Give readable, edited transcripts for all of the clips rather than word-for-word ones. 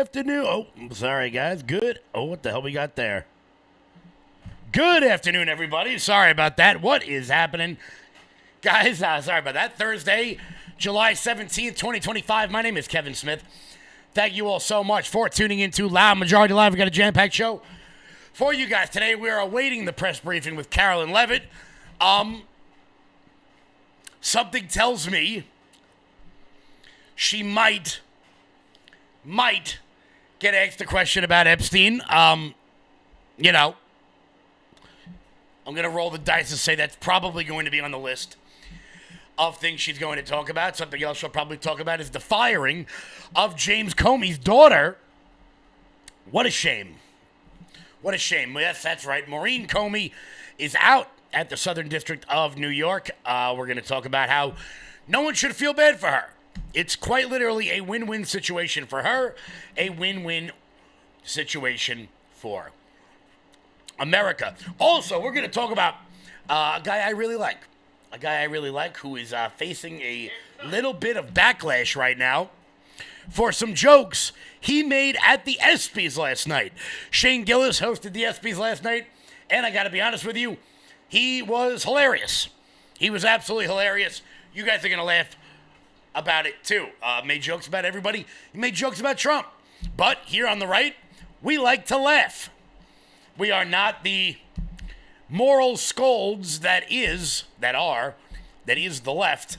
afternoon. Oh, sorry, guys. Good. Oh, what the hell we got there? Good afternoon, everybody. Sorry about that. What is happening? Guys, sorry about that. Thursday, July 17th, 2025. My name is Kevin Smith. Thank you all so much for tuning into Loud Majority Live. We got a jam-packed show for you guys today. We are awaiting the press briefing with Carolyn Levitt. Something tells me she might get asked a question about Epstein. I'm going to roll the dice and say that's probably going to be on the list of things she's going to talk about. Something else she'll probably talk about is the firing of James Comey's daughter. What a shame. What a shame. Yes, that's right. Maureen Comey is out at the Southern District of New York. We're going to talk about how no one should feel bad for her. It's quite literally a win-win situation for her, a win-win situation for America. Also, we're going to talk about a guy I really like. A guy I really like who is facing a little bit of backlash right now for some jokes he made at the ESPYs last night. Shane Gillis hosted the ESPYs last night, and I got to be honest with you, he was hilarious. He was absolutely hilarious. You guys are going to laugh about it, too. Made jokes about everybody. He made jokes about Trump. But here on the right, we like to laugh. We are not the moral scolds that is the left.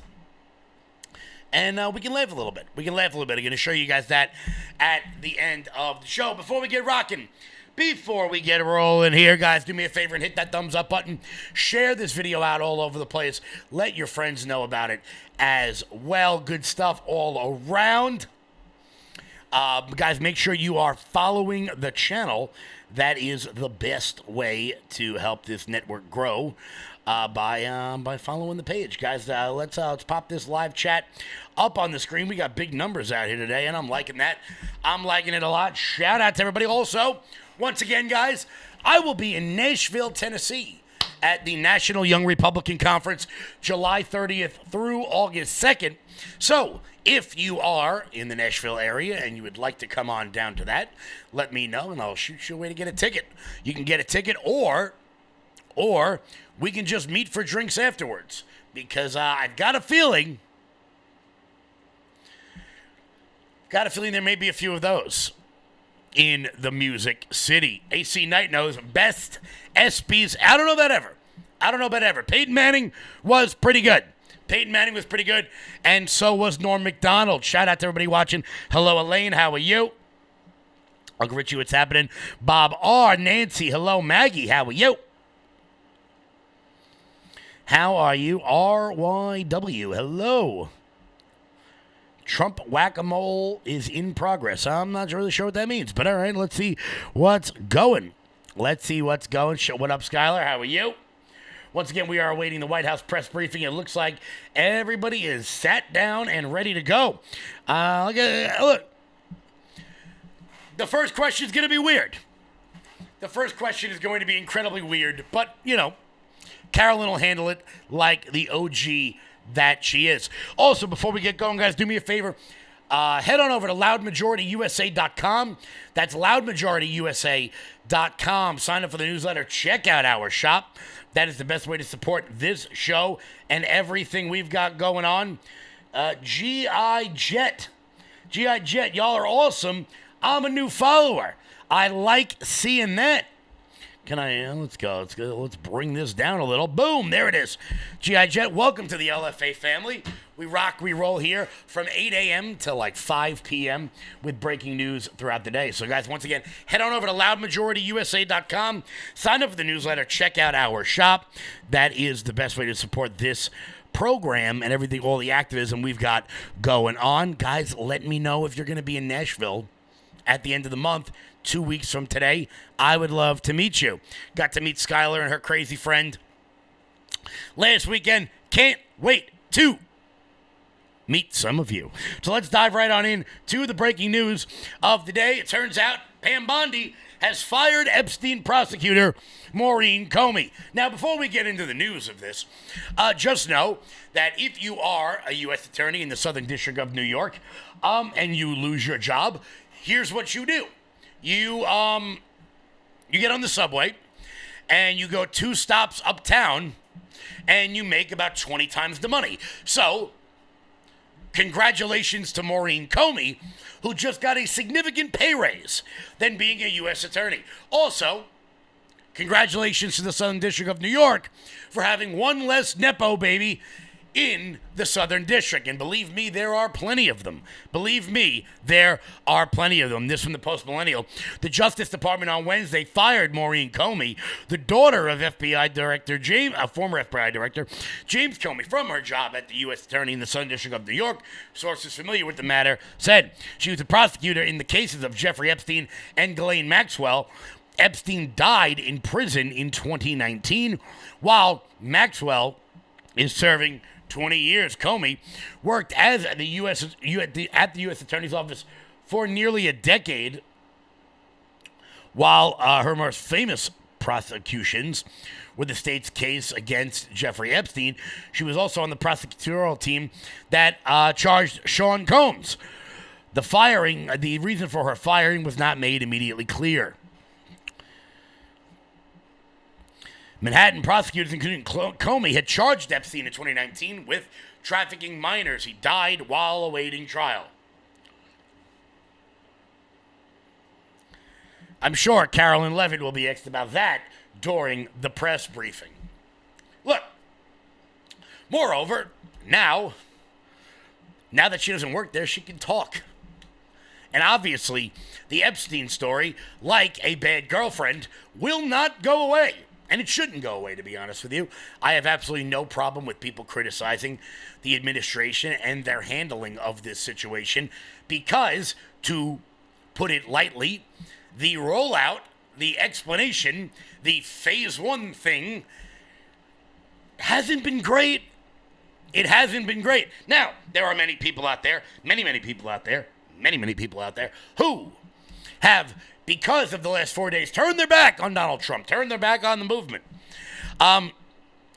And we can laugh a little bit. I'm going to show you guys that at the end of the show. Before we get rocking, before we get rolling here, guys, do me a favor and hit that thumbs up button. Share this video out all over the place. Let your friends know about it as well. Good stuff all around. Guys, make sure you are following the channel. That is the best way to help this network grow by following the page. Guys, let's pop this live chat up on the screen. We got big numbers out here today, and I'm liking that. I'm liking it a lot. Shout out to everybody. Also, once again, guys, I will be in Nashville, Tennessee at the National Young Republican Conference, July 30th through August 2nd. So, if you are in the Nashville area and you would like to come on down to that, let me know and I'll shoot you a way to get a ticket. You can get a ticket or we can just meet for drinks afterwards because I've got a feeling there may be a few of those in the Music City. AC Knight knows best ESPYs. I don't know about ever. Peyton Manning was pretty good. And so was Norm Macdonald. Shout out to everybody watching. Hello, Elaine. How are you? Uncle Richie, what's happening? Bob R. Nancy. Hello, Maggie. How are you? How are you? RYW. Hello. Trump whack-a-mole is in progress. I'm not really sure what that means, but all right, let's see what's going. What up, Skylar? How are you? Once again, we are awaiting the White House press briefing. It looks like everybody is sat down and ready to go. Look. The first question is going to be weird. The first question is going to be incredibly weird, but, Carolyn will handle it like the OG that she is. Also, before we get going, guys, do me a favor. Head on over to loudmajorityusa.com. That's loudmajorityusa.com. Sign up for the newsletter. Check out our shop. That is the best way to support this show and everything we've got going on. G.I. Jet, y'all are awesome. I'm a new follower. I like seeing that. Let's go. Let's bring this down a little. Boom, there it is. G.I. Jet, welcome to the LFA family. We rock, we roll here from 8 a.m. to like 5 p.m. with breaking news throughout the day. So, guys, once again, head on over to loudmajorityusa.com. Sign up for the newsletter. Check out our shop. That is the best way to support this program and everything, all the activism we've got going on. Guys, let me know if you're going to be in Nashville at the end of the month, 2 weeks from today. I would love to meet you. Got to meet Skylar and her crazy friend last weekend. Can't wait to meet some of you. So let's dive right on in to the breaking news of the day. It turns out Pam Bondi has fired Epstein prosecutor Maureen Comey. Now, before we get into the news of this, just know that if you are a U.S. attorney in the Southern District of New York and you lose your job, here's what you do. You get on the subway and you go 2 stops uptown and you make about 20 times the money. So, congratulations to Maureen Comey, who just got a significant pay raise than being a U.S. attorney. Also, congratulations to the Southern District of New York for having one less Nepo baby in the Southern District. And believe me, there are plenty of them. Believe me, there are plenty of them. This from the Post-Millennial. The Justice Department on Wednesday fired Maureen Comey, the daughter of FBI Director former FBI Director James Comey, from her job at the U.S. Attorney in the Southern District of New York. Sources familiar with the matter said she was a prosecutor in the cases of Jeffrey Epstein and Ghislaine Maxwell. Epstein died in prison in 2019, while Maxwell is serving 20 years. Comey worked as at the U.S. Attorney's Office for nearly a decade, while her most famous prosecutions were the state's case against Jeffrey Epstein. She was also on the prosecutorial team that charged Sean Combs. The reason for her firing was not made immediately clear. Manhattan prosecutors, including Comey, had charged Epstein in 2019 with trafficking minors. He died while awaiting trial. I'm sure Carolyn Levitt will be asked about that during the press briefing. Look, moreover, now that she doesn't work there, she can talk. And obviously, the Epstein story, like a bad girlfriend, will not go away. And it shouldn't go away, to be honest with you. I have absolutely no problem with people criticizing the administration and their handling of this situation because, to put it lightly, the rollout, the explanation, the phase 1 thing hasn't been great. It hasn't been great. Now, there are many people out there, many people out there who have, because of the last 4 days, turned their back on Donald Trump, turned their back on the movement.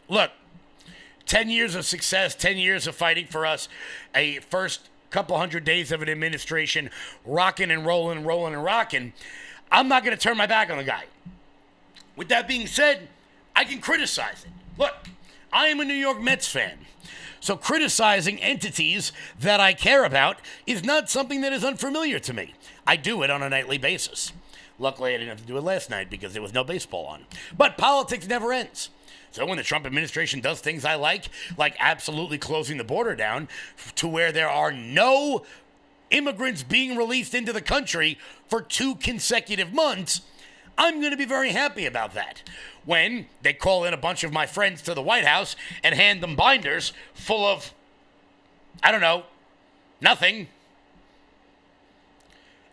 Look, 10 years of success, 10 years of fighting for us, a first couple hundred days of an administration rocking and rolling and rocking. I'm not going to turn my back on the guy. With that being said, I can criticize it. Look, I am a New York Mets fan. So criticizing entities that I care about is not something that is unfamiliar to me. I do it on a nightly basis. Luckily, I didn't have to do it last night because there was no baseball on. But politics never ends. So when the Trump administration does things I like absolutely closing the border down to where there are no immigrants being released into the country for 2 consecutive months, I'm going to be very happy about that. When they call in a bunch of my friends to the White House and hand them binders full of, nothing,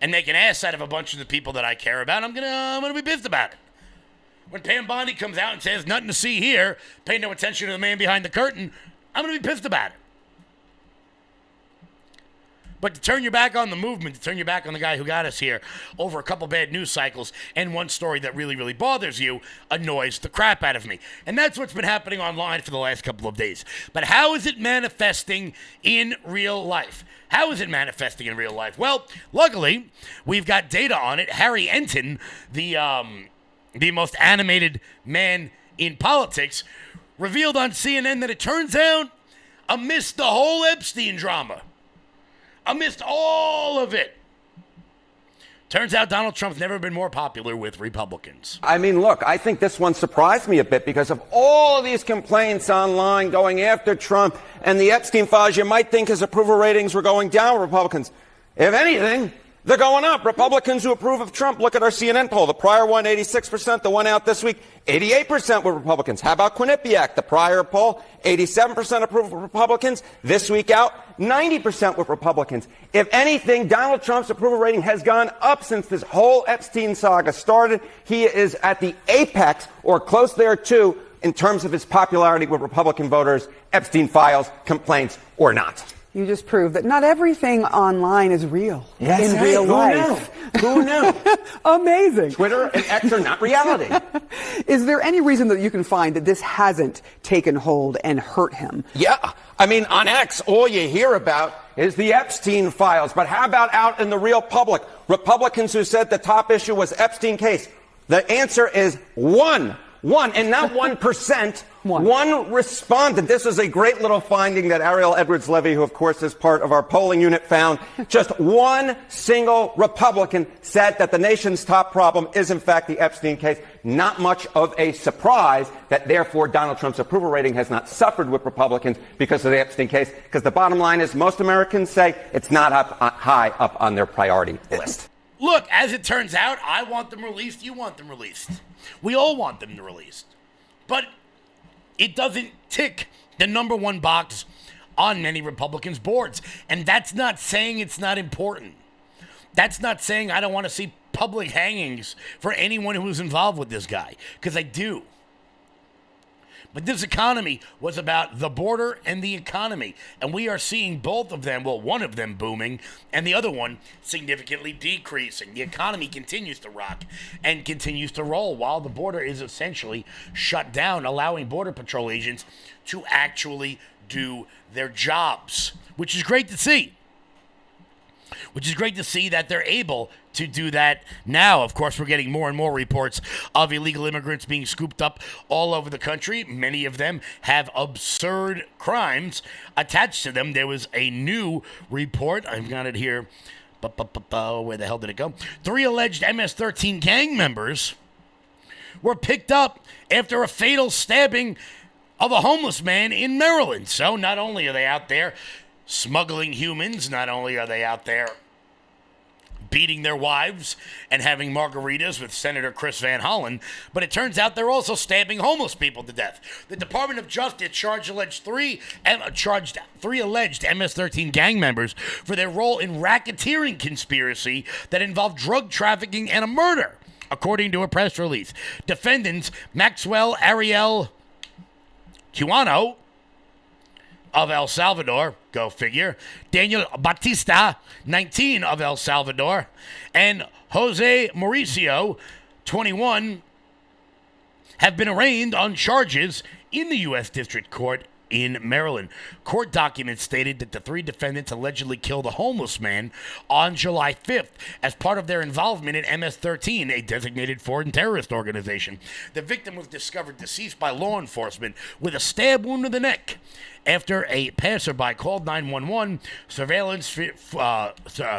and make an ass out of a bunch of the people that I care about, I'm gonna be pissed about it. When Pam Bondi comes out and says, nothing to see here, pay no attention to the man behind the curtain, I'm gonna be pissed about it. But to turn your back on the movement, to turn your back on the guy who got us here over a couple bad news cycles and one story that really, really bothers you annoys the crap out of me. And that's what's been happening online for the last couple of days. But how is it manifesting in real life? How is it manifesting in real life? Well, luckily, we've got data on it. Harry Enton, the most animated man in politics, revealed on CNN that it turns out, amidst the whole Epstein drama, amidst all of it, turns out Donald Trump's never been more popular with Republicans. I mean, look, I think this one surprised me a bit because of all these complaints online going after Trump and the Epstein files. You might think his approval ratings were going down with Republicans. If anything, they're going up. Republicans who approve of Trump, look at our CNN poll. The prior one, 86%. The one out this week, 88% were Republicans. How about Quinnipiac? The prior poll, 87% approve of Republicans. This week out, 90% with Republicans. If anything, Donald Trump's approval rating has gone up since this whole Epstein saga started. He is at the apex, or close there too, in terms of his popularity with Republican voters, Epstein files, complaints, or not. You just proved that not everything online is real in real life. Who knew? Amazing. Twitter and X are not reality. Is there any reason that you can find that this hasn't taken hold and hurt him? Yeah. I mean, on X, all you hear about is the Epstein files. But how about out in the real public? Republicans who said the top issue was Epstein case. The answer is one, and not 1%. One respondent. This is a great little finding that Ariel Edwards-Levy, who of course is part of our polling unit, found. Just one single Republican said that the nation's top problem is in fact the Epstein case. Not much of a surprise that therefore Donald Trump's approval rating has not suffered with Republicans because of the Epstein case. Because the bottom line is most Americans say it's not high up on their priority list. Look, as it turns out, I want them released. You want them released. We all want them released. But it doesn't tick the number one box on many Republicans' boards. And that's not saying it's not important. That's not saying I don't want to see public hangings for anyone who was involved with this guy, because I do. But this economy was about the border and the economy. And we are seeing both of them, well, one of them booming and the other one significantly decreasing. The economy continues to rock and continues to roll while the border is essentially shut down, allowing Border Patrol agents to actually do their jobs, which is great to see. Which is great to see that they're able to do that now. Of course, we're getting more and more reports of illegal immigrants being scooped up all over the country. Many of them have absurd crimes attached to them. There was a new report. I've got it here. Where the hell did it go? 3 alleged MS-13 gang members were picked up after a fatal stabbing of a homeless man in Maryland. So not only are they out there smuggling humans, not only are they out there beating their wives and having margaritas with Senator Chris Van Hollen, but it turns out they're also stabbing homeless people to death. The Department of Justice charged three alleged MS-13 gang members for their role in racketeering conspiracy that involved drug trafficking and a murder, according to a press release. Defendants Maxwell Ariel Cuano of El Salvador, go figure, Daniel Batista, 19, of El Salvador, and Jose Mauricio, 21, have been arraigned on charges in the U.S. District Court in Maryland. Court documents stated that the 3 defendants allegedly killed a homeless man on July 5th as part of their involvement in MS-13, a designated foreign terrorist organization. The victim was discovered deceased by law enforcement with a stab wound to the neck after a passerby called 911.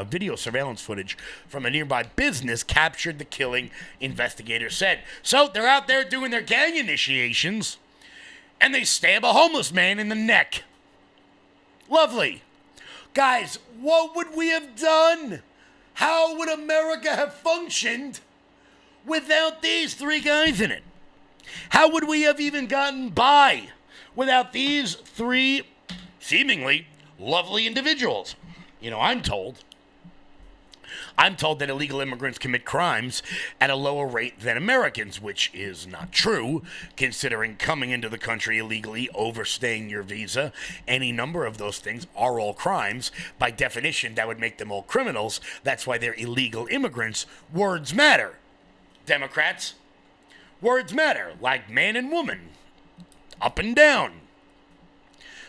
Video surveillance footage from a nearby business captured the killing, investigators said. So they're out there doing their gang initiations, and they stab a homeless man in the neck. Lovely. Guys, what would we have done? How would America have functioned without these 3 guys in it? How would we have even gotten by without these 3 seemingly lovely individuals? You know, I'm told that illegal immigrants commit crimes at a lower rate than Americans, which is not true, considering coming into the country illegally, overstaying your visa, any number of those things are all crimes. By definition, that would make them all criminals. That's why they're illegal immigrants. Words matter. Democrats, words matter, like man and woman, up and down.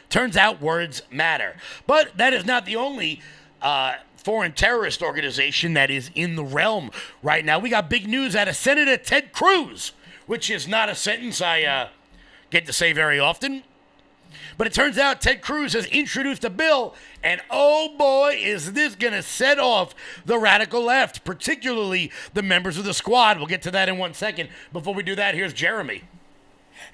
Turns out words matter. But that is not the only foreign terrorist organization that is in the realm right now. We got big news out of Senator Ted Cruz, which is not a sentence I get to say very often. But it turns out Ted Cruz has introduced a bill, and oh boy, is this going to set off the radical left, particularly the members of the squad. We'll get to that in 1 second. Before we do that, here's Jeremy.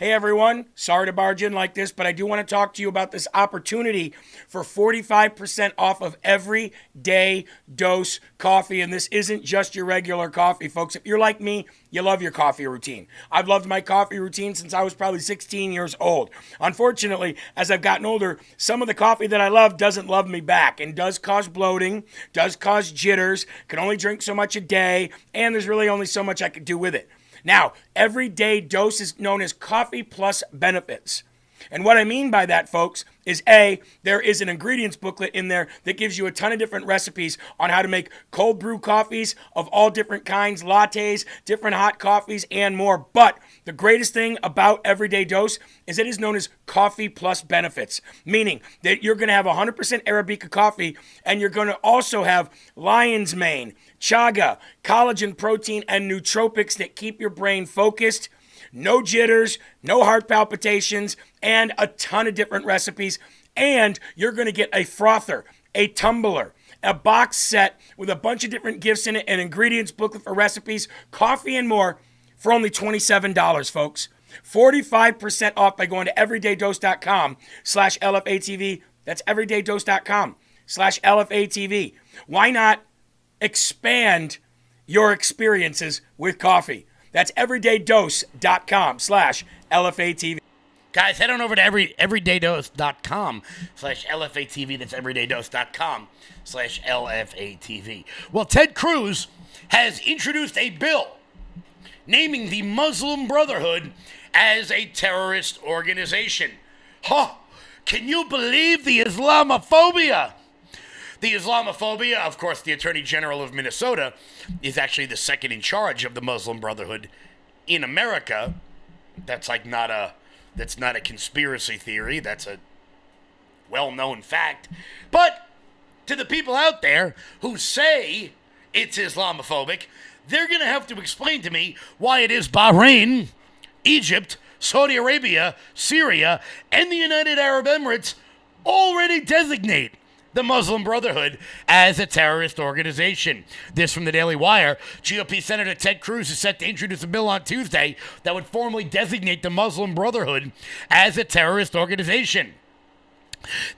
Hey everyone, sorry to barge in like this, but I do want to talk to you about this opportunity for 45% off of everyday dose coffee. And this isn't just your regular coffee, folks. If you're like me, you love your coffee routine. I've loved my coffee routine since I was probably 16 years old. Unfortunately, as I've gotten older, some of the coffee that I love doesn't love me back and does cause bloating, does cause jitters, can only drink so much a day, and there's really only so much I can do with it. Now, everyday dose is known as Coffee Plus Benefits. And what I mean by that, folks, is A, there is an ingredients booklet in there that gives you a ton of different recipes on how to make cold brew coffees of all different kinds, lattes, different hot coffees, and more. But the greatest thing about Everyday Dose is it is known as Coffee Plus Benefits, meaning that you're going to have 100% Arabica coffee, and you're going to also have lion's mane, chaga, collagen protein, and nootropics that keep your brain focused. No jitters, no heart palpitations, and a ton of different recipes. And you're going to get a frother, a tumbler, a box set with a bunch of different gifts in it, an ingredients booklet for recipes, coffee, and more for only $27, folks. 45% off by going to everydaydose.com/LFATV. That's everydaydose.com/LFATV. Why not expand your experiences with coffee? That's everydaydose.com/LFATV. Guys, head on over to everydaydose.com/LFATV. That's everydaydose.com/LFATV. Well, Ted Cruz has introduced a bill naming the Muslim Brotherhood as a terrorist organization. Huh! Can you believe the Islamophobia? The Islamophobia, of course, the Attorney General of Minnesota is actually the second in charge of the Muslim Brotherhood in America. That's not a conspiracy theory. That's a well-known fact. But to the people out there who say it's Islamophobic, they're going to have to explain to me why it is Bahrain, Egypt, Saudi Arabia, Syria, and the United Arab Emirates already designate the Muslim Brotherhood as a terrorist organization. This from the Daily Wire. GOP Senator Ted Cruz is set to introduce a bill on Tuesday that would formally designate the Muslim Brotherhood as a terrorist organization.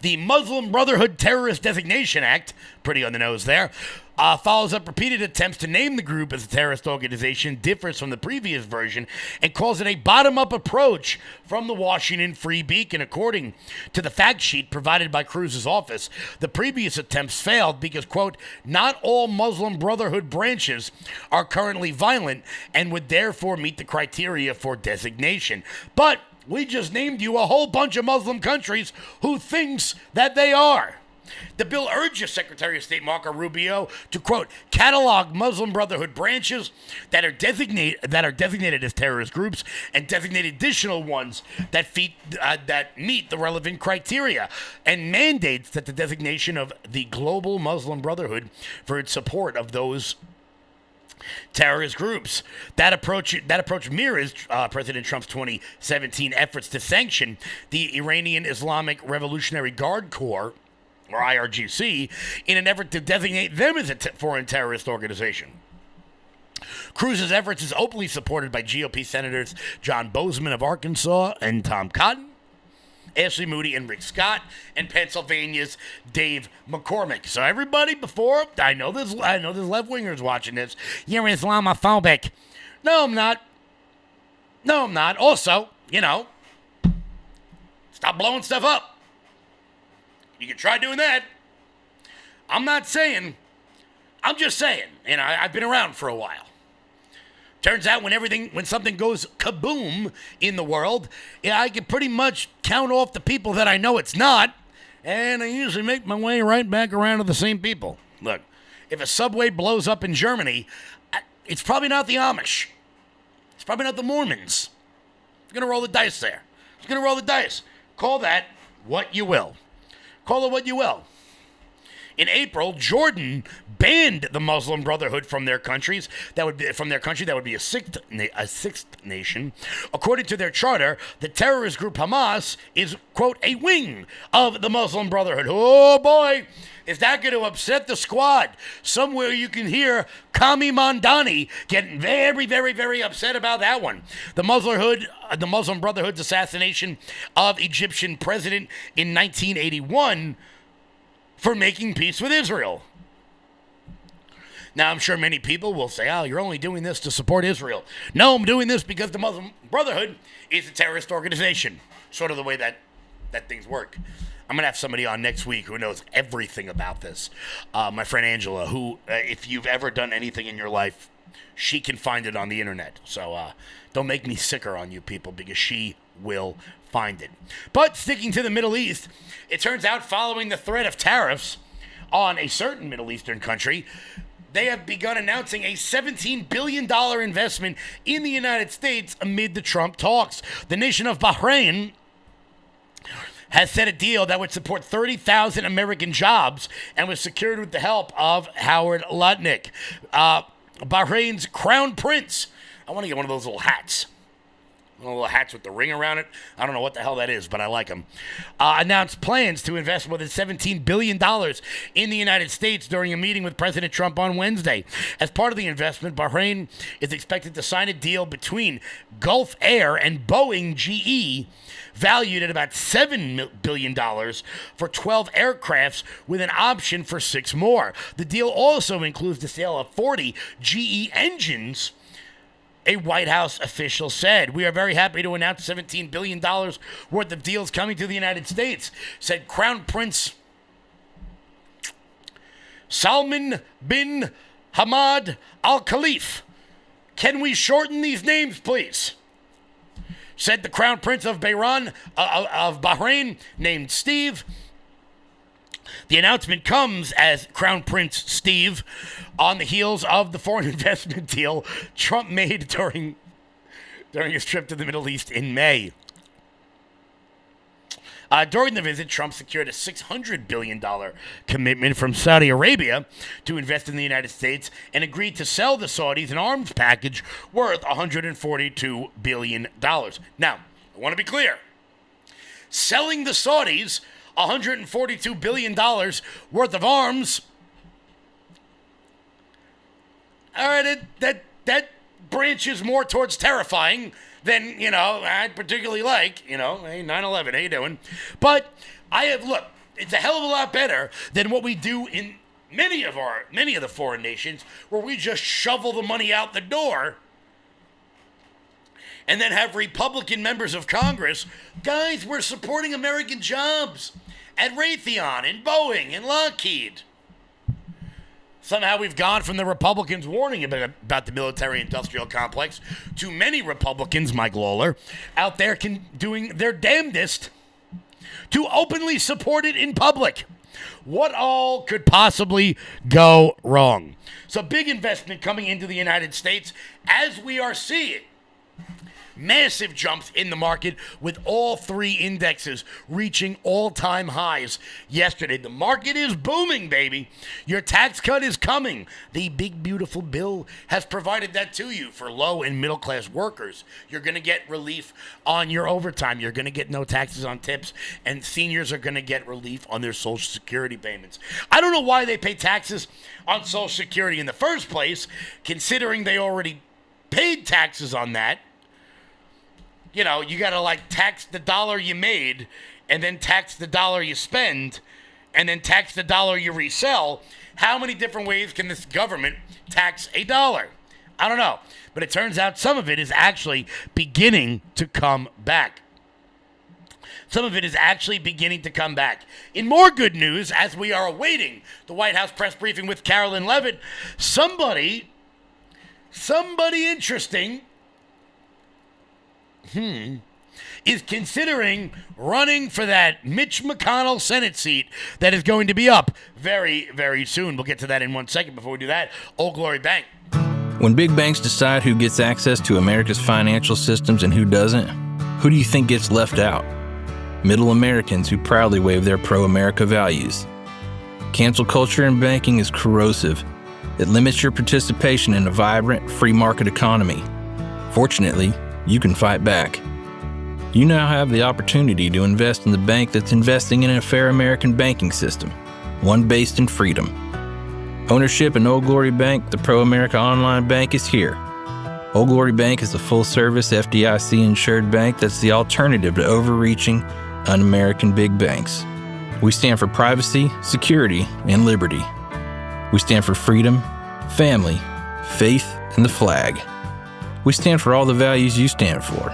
The Muslim Brotherhood Terrorist Designation Act, pretty on the nose there, follows up repeated attempts to name the group as a terrorist organization, differs from the previous version, and calls it a bottom-up approach from the Washington Free Beacon. According to the fact sheet provided by Cruz's office, the previous attempts failed because, quote, not all Muslim Brotherhood branches are currently violent and would therefore meet the criteria for designation. But we just named you a whole bunch of Muslim countries who thinks that they are. The bill urges Secretary of State Marco Rubio to, quote, catalog Muslim Brotherhood branches that are designated as terrorist groups and designate additional ones that meet the relevant criteria, and mandates that the designation of the Global Muslim Brotherhood for its support of those terrorist groups. That approach mirrors President Trump's 2017 efforts to sanction the Iranian Islamic Revolutionary Guard Corps, or IRGC, in an effort to designate them as a foreign terrorist organization. Cruz's efforts is openly supported by GOP Senators John Boozman of Arkansas and Tom Cotton, Ashley Moody and Rick Scott, and Pennsylvania's Dave McCormick. So everybody before, I know there's left-wingers watching this, you're Islamophobic. No, I'm not. Also, stop blowing stuff up. You can try doing that. I'm not saying. I'm just saying. I've been around for a while. Turns out when something goes kaboom in the world, I can pretty much count off the people that I know it's not, and I usually make my way right back around to the same people. Look, if a subway blows up in Germany, it's probably not the Amish. It's probably not the Mormons. I'm going to roll the dice there. I'm going to roll the dice. Call that what you will. Call it what you will. In April, Jordan banned the Muslim Brotherhood from their country. That would be a sixth nation. According to their charter, the terrorist group Hamas is, quote, a wing of the Muslim Brotherhood. Oh boy, is that going to upset the squad? Somewhere you can hear Kami Mandani getting very, very, very upset about that one. The Muslim Brotherhood's assassination of Egyptian president in 1981 for making peace with Israel. Now, I'm sure many people will say, oh, you're only doing this to support Israel. No, I'm doing this because the Muslim Brotherhood is a terrorist organization. Sort of the way that things work. I'm going to have somebody on next week who knows everything about this. My friend Angela, who, if you've ever done anything in your life, she can find it on the internet. So don't make me sicker on you people because she will find it. But sticking to the Middle East, it turns out following the threat of tariffs on a certain Middle Eastern country, they have begun announcing a $17 billion investment in the United States amid the Trump talks. The nation of Bahrain has set a deal that would support 30,000 American jobs and was secured with the help of Howard Lutnick. Bahrain's Crown Prince, I want to get one of those little hats. One of the little hats with the ring around it. I don't know what the hell that is, but I like them. Announced plans to invest more than $17 billion in the United States during a meeting with President Trump on Wednesday. As part of the investment, Bahrain is expected to sign a deal between Gulf Air and Boeing GE, valued at about $7 billion for 12 aircrafts with an option for 6 more. The deal also includes the sale of 40 GE engines. A White House official said, "We are very happy to announce $17 billion worth of deals coming to the United States," said Crown Prince Salman bin Hamad Al Khalifa. "Can we shorten these names, please?" said the Crown Prince of Bahrain, named Steve. The announcement comes as Crown Prince Steve, on the heels of the foreign investment deal Trump made during his trip to the Middle East in May. During the visit, Trump secured a $600 billion commitment from Saudi Arabia to invest in the United States and agreed to sell the Saudis an arms package worth $142 billion. Now, I want to be clear. Selling the Saudis $142 billion worth of arms, all right, that branches more towards terrifying than, I'd particularly like, hey, 9/11, how you doing? But it's a hell of a lot better than what we do in many of the foreign nations, where we just shovel the money out the door and then have Republican members of Congress, guys, we're supporting American jobs at Raytheon and Boeing and Lockheed. Somehow we've gone from the Republicans warning about the military-industrial complex to many Republicans, Mike Lawler, out there doing their damnedest to openly support it in public. What all could possibly go wrong? So big investment coming into the United States, as we are seeing massive jumps in the market, with all 3 indexes reaching all-time highs yesterday. The market is booming, baby. Your tax cut is coming. The big, beautiful bill has provided that to you for low and middle-class workers. You're going to get relief on your overtime. You're going to get no taxes on tips, and seniors are going to get relief on their Social Security payments. I don't know why they pay taxes on Social Security in the first place, considering they already paid taxes on that. You got to tax the dollar you made, and then tax the dollar you spend, and then tax the dollar you resell. How many different ways can this government tax a dollar? I don't know. But it turns out some of it is actually beginning to come back. Some of it is actually beginning to come back. In more good news, as we are awaiting the White House press briefing with Carolyn Levitt, somebody interesting is considering running for that Mitch McConnell Senate seat that is going to be up very, very soon. We'll get to that in 1 second. Before we do that, Old Glory Bank. When big banks decide who gets access to America's financial systems and who doesn't, who do you think gets left out? Middle Americans who proudly wave their pro-America values. Cancel culture in banking is corrosive. It limits your participation in a vibrant, free market economy. Fortunately, you can fight back. You now have the opportunity to invest in the bank that's investing in a fair American banking system, one based in freedom. Ownership in Old Glory Bank, the pro-America online bank, is here. Old Glory Bank is a full-service FDIC-insured bank that's the alternative to overreaching, un-American big banks. We stand for privacy, security, and liberty. We stand for freedom, family, faith, and the flag. We stand for all the values you stand for,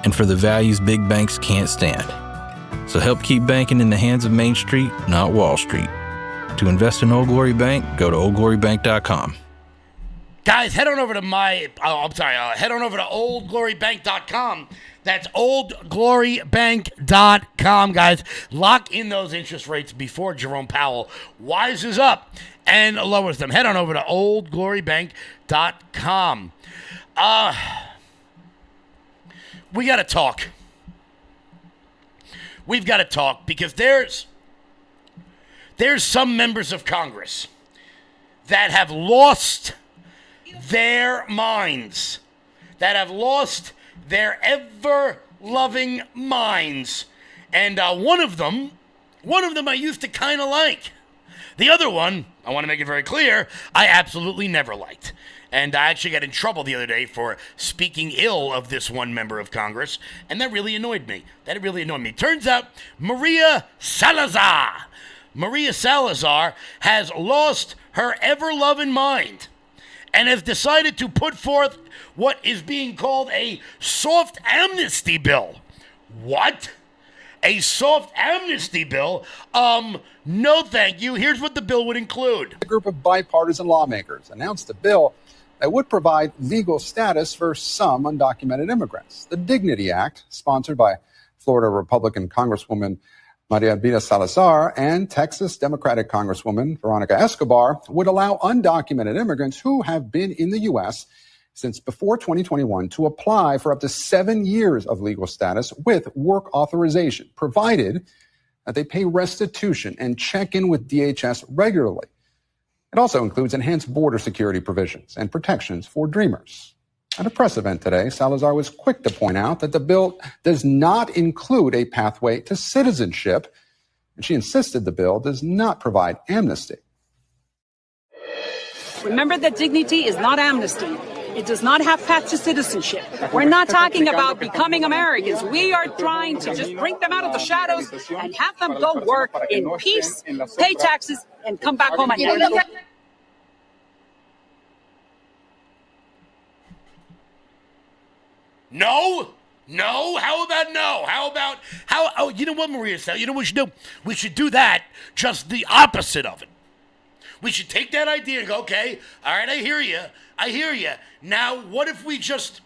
and for the values big banks can't stand. So help keep banking in the hands of Main Street, not Wall Street. To invest in Old Glory Bank, go to oldglorybank.com. Guys, head on over to head on over to oldglorybank.com. That's oldglorybank.com, guys. Lock in those interest rates before Jerome Powell wises up and lowers them. Head on over to oldglorybank.com. We got to talk. We've got to talk because there's some members of Congress that have lost their minds, that have lost their ever-loving minds. And one of them I used to kind of like. The other one, I want to make it very clear, I absolutely never liked. And I actually got in trouble the other day for speaking ill of this one member of Congress, and that really annoyed me. Turns out Maria Salazar has lost her ever-loving mind and has decided to put forth what is being called a soft amnesty bill. What? A soft amnesty bill? No thank you. Here's what the bill would include. A group of bipartisan lawmakers announced a bill that would provide legal status for some undocumented immigrants. The Dignity Act, sponsored by Florida Republican Congresswoman Maria Elvira Salazar and Texas Democratic Congresswoman Veronica Escobar, would allow undocumented immigrants who have been in the U.S. since before 2021 to apply for up to 7 years of legal status with work authorization, provided that they pay restitution and check in with DHS regularly. It also includes enhanced border security provisions and protections for Dreamers. At a press event today, Salazar was quick to point out that the bill does not include a pathway to citizenship, and she insisted the bill does not provide amnesty. Remember that dignity is not amnesty. It does not have path to citizenship. We're not talking about becoming Americans. We are trying to just bring them out of the shadows and have them go work in peace, pay taxes, and come back home at night. No? How about no? Oh, you know what, Maria said? You know what we should do? We should do that, just the opposite of it. We should take that idea and go, okay, all right, I hear you. Now, what if we just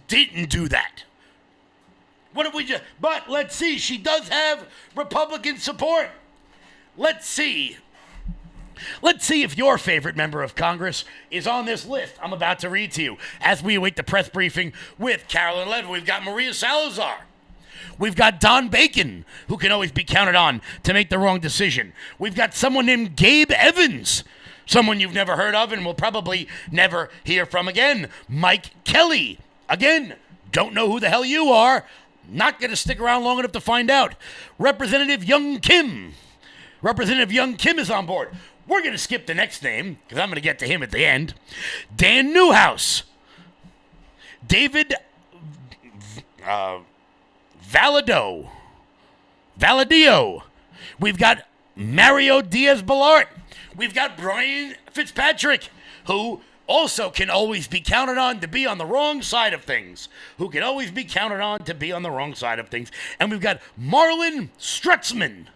didn't do that? But let's see, she does have Republican support. Let's see if your favorite member of Congress is on this list I'm about to read to you. As we await the press briefing with Carolyn Levin, we've got Maria Salazar. We've got Don Bacon, who can always be counted on to make the wrong decision. We've got someone named Gabe Evans, someone you've never heard of and will probably never hear from again. Mike Kelly. Again, don't know who the hell you are. Not going to stick around long enough to find out. Representative Young Kim. Representative Young Kim is on board. We're going to skip the next name, because I'm going to get to him at the end. Dan Newhouse. David Valadio. We've got Mario Diaz-Balart. We've got Brian Fitzpatrick, who also can always be counted on to be on the wrong side of things. And we've got Marlin Stutzman.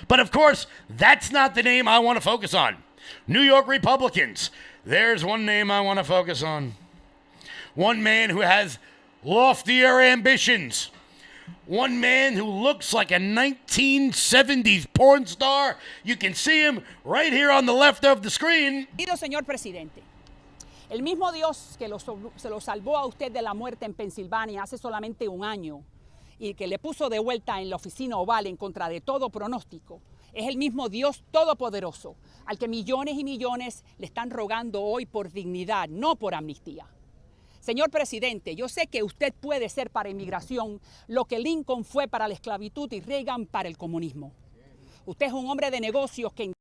But of course, that's not the name I want to focus on. New York Republicans. There's one name I want to focus on. One man who has loftier ambitions. One man who looks like a 1970s porn star. You can see him right here on the left of the screen. Señor presidente, el mismo Dios que se lo salvó a usted de la muerte en Pensilvania hace solamente un año y que le puso de vuelta en la oficina oval en contra de todo pronóstico, es el mismo Dios todopoderoso al que millones y millones le están rogando hoy por dignidad, no por amnistía. Señor presidente, yo sé que usted puede ser para inmigración lo que Lincoln fue para la esclavitud y Reagan para el comunismo. Usted es un hombre de negocios que...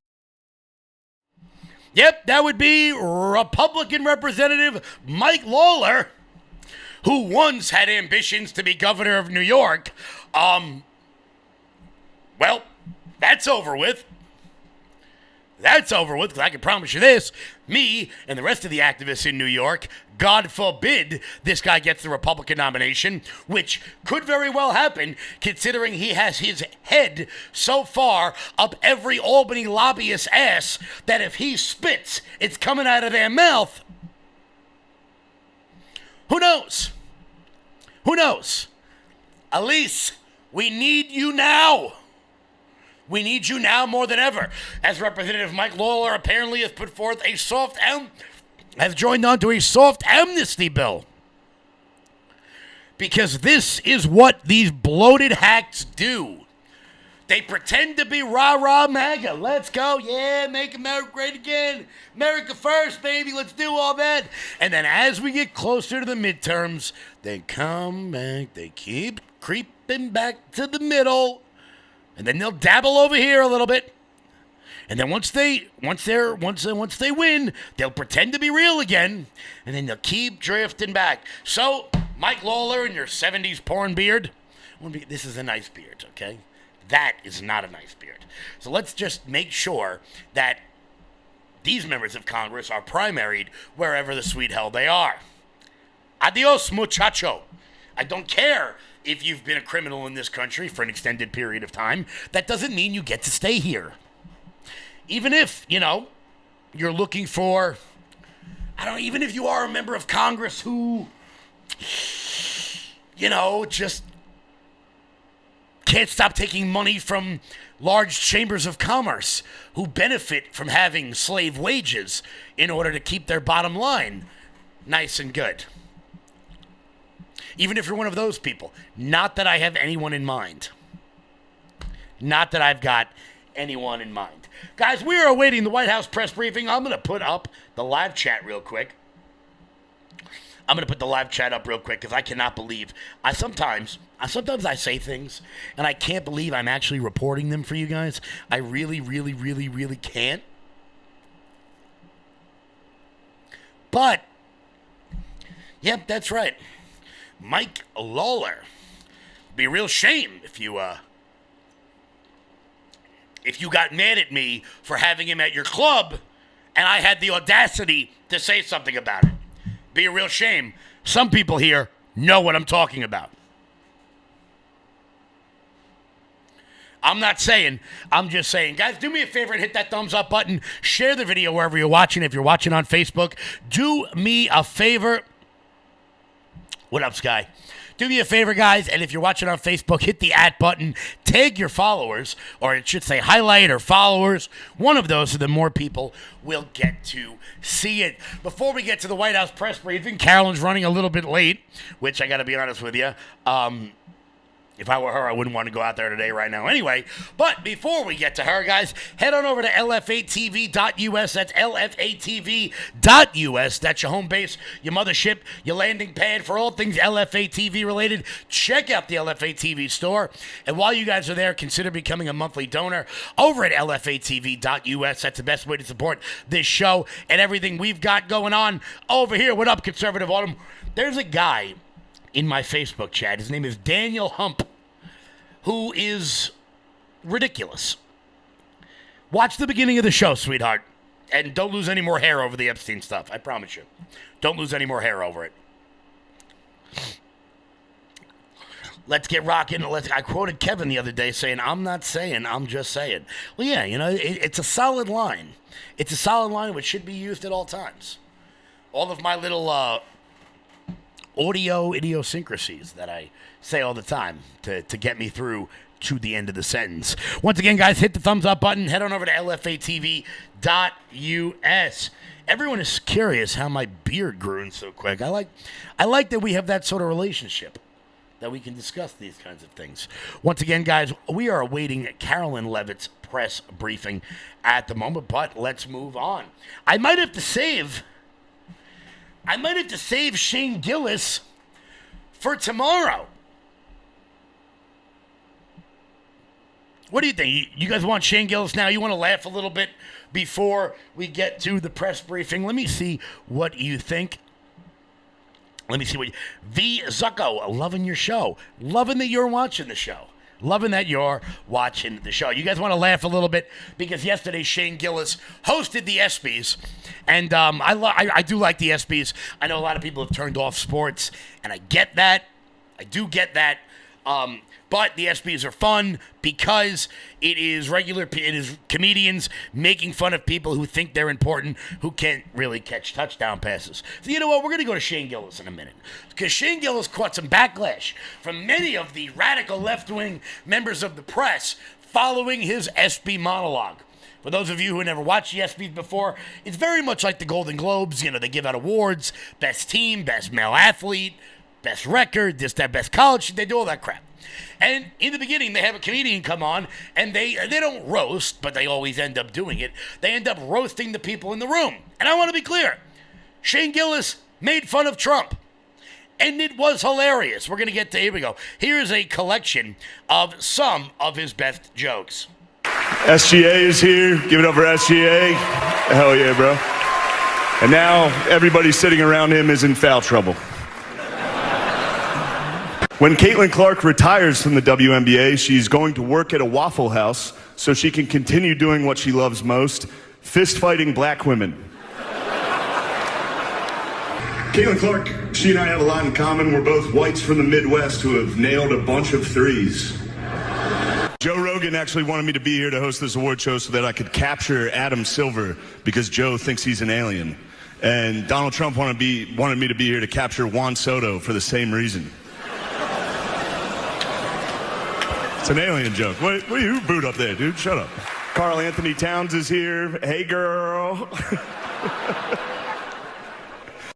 Yep, that would be Republican Representative Mike Lawler, who once had ambitions to be governor of New York. Well, that's over with. That's over with, because I can promise you this. Me and the rest of the activists in New York, God forbid this guy gets the Republican nomination, which could very well happen, considering he has his head so far up every Albany lobbyist's ass that if he spits, it's coming out of their mouth. Who knows? Who knows? Elise, we need you now. We need you now more than ever. As Representative Mike Lawler apparently has put forth has joined on to a soft amnesty bill. Because this is what these bloated hacks do. They pretend to be rah-rah MAGA. Let's go. Yeah, make America great again. America first, baby. Let's do all that. And then as we get closer to the midterms, they come back. They keep creeping back to the middle. And then they'll dabble over here a little bit. And then once they win, they'll pretend to be real again. And then they'll keep drifting back. So, Mike Lawler and your 70s porn beard. This is a nice beard, okay? That is not a nice beard. So let's just make sure that these members of Congress are primaried wherever the sweet hell they are. Adios, muchacho. I don't care if you've been a criminal in this country for an extended period of time. That doesn't mean you get to stay here. Even if, you're looking for, even if you are a member of Congress who, just can't stop taking money from large chambers of commerce who benefit from having slave wages in order to keep their bottom line nice and good. Even if you're one of those people. Not that I have anyone in mind. Not that I've got anyone in mind. Guys, we are awaiting the White House press briefing. I'm going to put up the live chat real quick. Because I cannot believe. Sometimes I say things, and I can't believe I'm actually reporting them for you guys. I really, really, really, really can't. But, yep, that's right. Mike Lawler. Be a real shame if you got mad at me for having him at your club and I had the audacity to say something about it. Be a real shame. Some people here know what I'm talking about. I'm not saying, I'm just saying. Guys, do me a favor and hit that thumbs up button. Share the video wherever you're watching. If you're watching on Facebook, do me a favor. What up, Sky? Do me a favor, guys, and if you're watching on Facebook, hit the @ button, tag your followers, or it should say highlight or followers, one of those, so that more people will get to see it. Before we get to the White House press briefing, Carolyn's running a little bit late, which I got to be honest with you. If I were her, I wouldn't want to go out there today right now anyway. But before we get to her, guys, head on over to lfatv.us. That's lfatv.us. That's your home base, your mothership, your landing pad for all things LFA TV related. Check out the LFA TV store. And while you guys are there, consider becoming a monthly donor over at lfatv.us. That's the best way to support this show and everything we've got going on over here. What up, Conservative Autumn? There's a guy in my Facebook chat. His name is Daniel Hump, who is ridiculous. Watch the beginning of the show, sweetheart, and don't lose any more hair over the Epstein stuff. I promise you. Don't lose any more hair over it. Let's get rocking. I quoted Kevin the other day saying, I'm not saying, I'm just saying. Well, yeah, it's a solid line. It's a solid line which should be used at all times. All of my little audio idiosyncrasies that I say all the time to get me through to the end of the sentence. Once again, guys, hit the thumbs up button. Head on over to lfatv.us. Everyone is curious how my beard grew in so quick. I like that we have that sort of relationship, that we can discuss these kinds of things. Once again, guys, we are awaiting Karoline Leavitt's press briefing at the moment, but let's move on. I might have to save Shane Gillis for tomorrow. What do you think? You guys want Shane Gillis now? You want to laugh a little bit before we get to the press briefing? Let me see what you think. V. Zucco, loving your show. Loving that you're watching the show. Loving that you're watching the show. You guys want to laugh a little bit because yesterday Shane Gillis hosted the ESPYs, and I do like the ESPYs. I know a lot of people have turned off sports, and I get that. I do get that. But the ESPYs are fun because it is comedians making fun of people who think they're important, who can't really catch touchdown passes. So you know what? We're going to go to Shane Gillis in a minute because Shane Gillis caught some backlash from many of the radical left-wing members of the press following his ESPY monologue. For those of you who never watched the ESPYs before, it's very much like the Golden Globes. You know, they give out awards, best team, best male athlete, best record, that best college. They do all that crap. And in the beginning, they have a comedian come on, and they don't roast, but they always end up doing it. They end up roasting the people in the room. And I want to be clear. Shane Gillis made fun of Trump. And it was hilarious. We're going to get to, here we go. Here's a collection of some of his best jokes. SGA is here. Give it up for SGA. Hell yeah, bro. And now everybody sitting around him is in foul trouble. When Caitlin Clark retires from the WNBA, she's going to work at a Waffle House so she can continue doing what she loves most, fist-fighting black women. Caitlin Clark, she and I have a lot in common. We're both whites from the Midwest who have nailed a bunch of threes. Joe Rogan actually wanted me to be here to host this award show so that I could capture Adam Silver because Joe thinks he's an alien. And Donald Trump wanted me to be here to capture Juan Soto for the same reason. It's an alien joke. Who booed up there, dude? Shut up. Carl Anthony Towns is here. Hey, girl.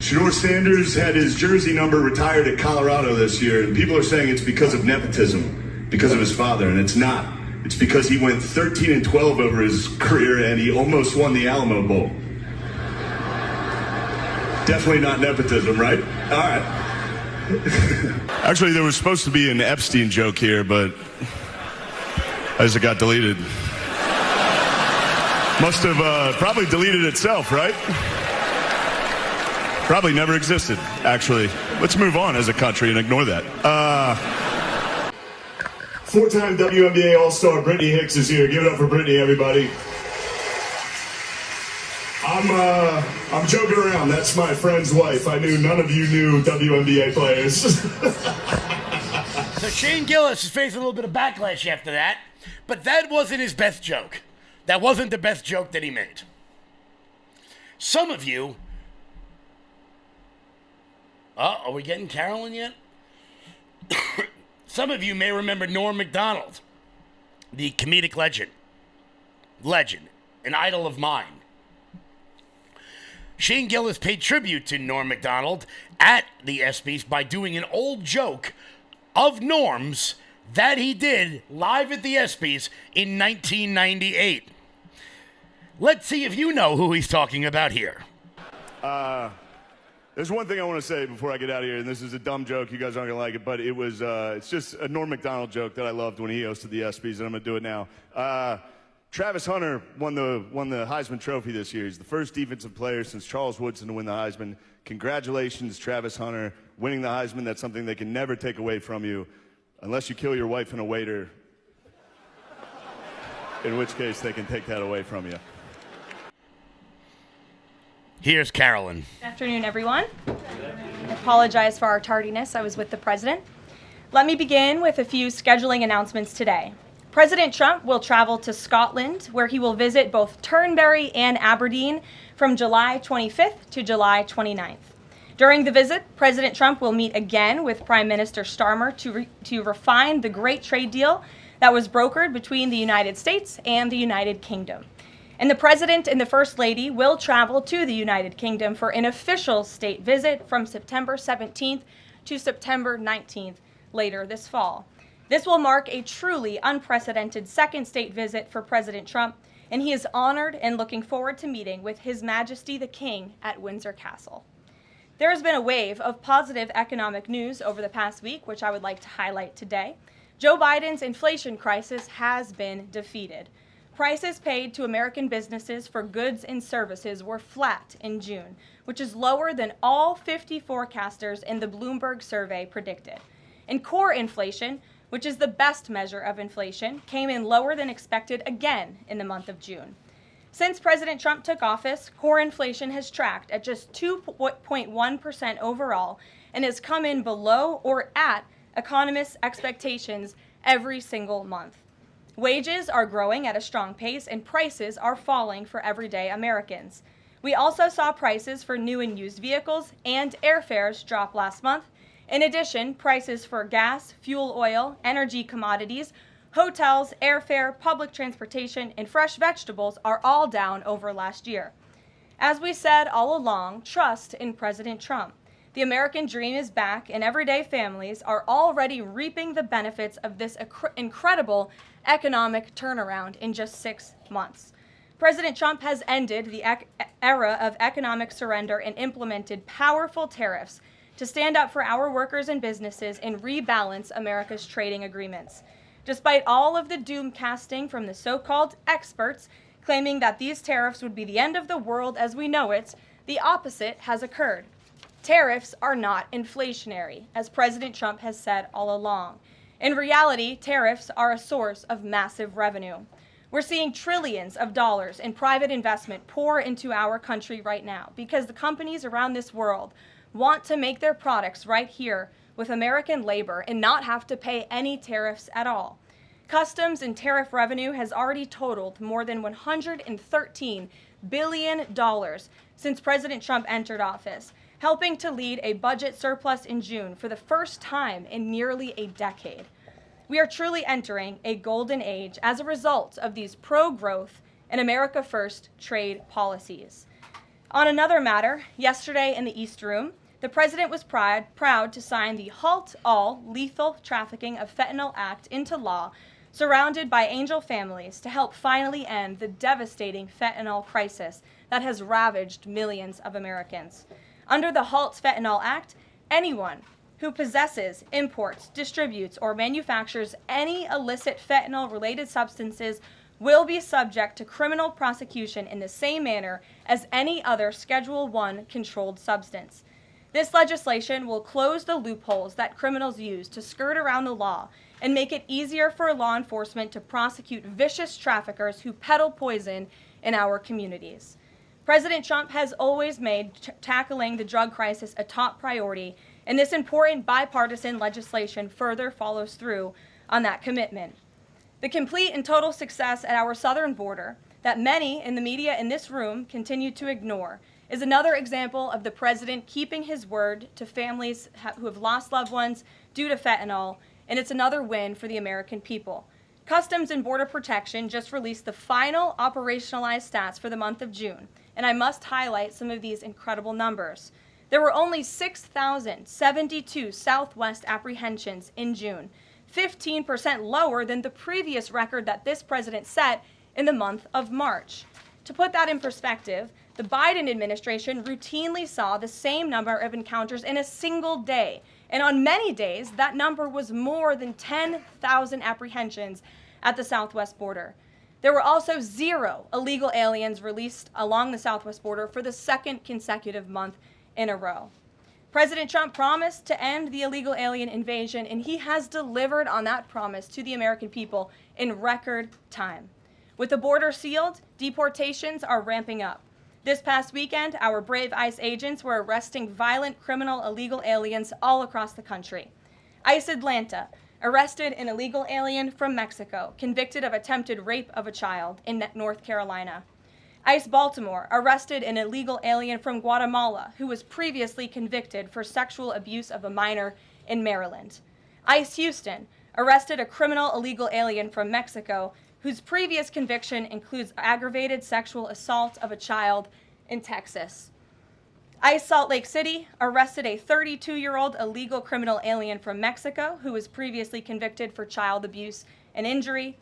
Shedeur Sanders had his jersey number retired at Colorado this year, and people are saying it's because of nepotism, because of his father, and it's not. It's because he went 13-12 over his career, and he almost won the Alamo Bowl. Definitely not nepotism, right? All right. Actually, there was supposed to be an Epstein joke here, but as it got deleted. Must have probably deleted itself, right? Probably never existed, actually. Let's move on as a country and ignore that. Four-time WNBA All-Star Brittany Hicks is here. Give it up for Brittany, everybody. I'm joking around. That's my friend's wife. I knew none of you knew WNBA players. So Shane Gillis is facing a little bit of backlash after that, but that wasn't his best joke. That wasn't the best joke that he made. Some of you... are we getting Carolyn yet? Some of you may remember Norm Macdonald, the comedic legend, an idol of mine. Shane Gillis paid tribute to Norm Macdonald at the ESPYs by doing an old joke of Norm's that he did live at the ESPYs in 1998. Let's see if you know who he's talking about here. There's one thing I want to say before I get out of here, and this is a dumb joke. You guys aren't going to like it, but it's just a Norm Macdonald joke that I loved when he hosted the ESPYs, and I'm going to do it now. Travis Hunter won the Heisman Trophy this year. He's the first defensive player since Charles Woodson to win the Heisman. Congratulations, Travis Hunter, winning the Heisman. That's something they can never take away from you, unless you kill your wife and a waiter, in which case they can take that away from you. Here's Carolyn. Good afternoon, everyone. I apologize for our tardiness. I was with the president. Let me begin with a few scheduling announcements today. President Trump will travel to Scotland, where he will visit both Turnberry and Aberdeen from July 25th to July 29th. During the visit, President Trump will meet again with Prime Minister Starmer to refine the great trade deal that was brokered between the United States and the United Kingdom. And the President and the First Lady will travel to the United Kingdom for an official state visit from September 17th to September 19th later this fall. This will mark a truly unprecedented second state visit for President Trump, and he is honored and looking forward to meeting with His Majesty the King at Windsor Castle. There has been a wave of positive economic news over the past week, which I would like to highlight today. Joe Biden's inflation crisis has been defeated. Prices paid to American businesses for goods and services were flat in June, which is lower than all 50 forecasters in the Bloomberg survey predicted. And core inflation, which is the best measure of inflation, came in lower than expected again in the month of June. Since President Trump took office, core inflation has tracked at just 2.1% overall and has come in below or at economists' expectations every single month. Wages are growing at a strong pace and prices are falling for everyday Americans. We also saw prices for new and used vehicles and airfares drop last month. In addition, prices for gas, fuel oil, energy commodities, hotels, airfare, public transportation, and fresh vegetables are all down over last year. As we said all along, trust in President Trump. The American dream is back, and everyday families are already reaping the benefits of this incredible economic turnaround in just 6 months. President Trump has ended the era of economic surrender and implemented powerful tariffs to stand up for our workers and businesses and rebalance America's trading agreements. Despite all of the doom casting from the so-called experts claiming that these tariffs would be the end of the world as we know it, the opposite has occurred. Tariffs are not inflationary, as President Trump has said all along. In reality, tariffs are a source of massive revenue. We're seeing trillions of dollars in private investment pour into our country right now because the companies around this world want to make their products right here with American labor and not have to pay any tariffs at all. Customs and tariff revenue has already totaled more than $113 billion since President Trump entered office, helping to lead a budget surplus in June for the first time in nearly a decade. We are truly entering a golden age as a result of these pro-growth and America First trade policies. On another matter, yesterday in the East Room, the president was proud to sign the Halt All Lethal Trafficking of Fentanyl Act into law, surrounded by angel families to help finally end the devastating fentanyl crisis that has ravaged millions of Americans. Under the Halt Fentanyl Act, anyone who possesses, imports, distributes, or manufactures any illicit fentanyl-related substances will be subject to criminal prosecution in the same manner as any other Schedule I controlled substance. This legislation will close the loopholes that criminals use to skirt around the law and make it easier for law enforcement to prosecute vicious traffickers who peddle poison in our communities. President Trump has always made tackling the drug crisis a top priority, and this important bipartisan legislation further follows through on that commitment. The complete and total success at our southern border that many in the media in this room continue to ignore is another example of the president keeping his word to families who have lost loved ones due to fentanyl, and it's another win for the American people. Customs and Border Protection just released the final operationalized stats for the month of June, and I must highlight some of these incredible numbers. There were only 6,072 Southwest apprehensions in June, 15% lower than the previous record that this president set in the month of March. To put that in perspective, the Biden administration routinely saw the same number of encounters in a single day, and on many days, that number was more than 10,000 apprehensions at the Southwest border. There were also 0 illegal aliens released along the Southwest border for the second consecutive month in a row. President Trump promised to end the illegal alien invasion, and he has delivered on that promise to the American people in record time. With the border sealed, deportations are ramping up. This past weekend, our brave ICE agents were arresting violent criminal illegal aliens all across the country. ICE Atlanta arrested an illegal alien from Mexico, convicted of attempted rape of a child in North Carolina. ICE Baltimore arrested an illegal alien from Guatemala who was previously convicted for sexual abuse of a minor in Maryland. ICE Houston arrested a criminal illegal alien from Mexico whose previous conviction includes aggravated sexual assault of a child in Texas. ICE Salt Lake City arrested a 32-year-old illegal criminal alien from Mexico who was previously convicted for child abuse and injury.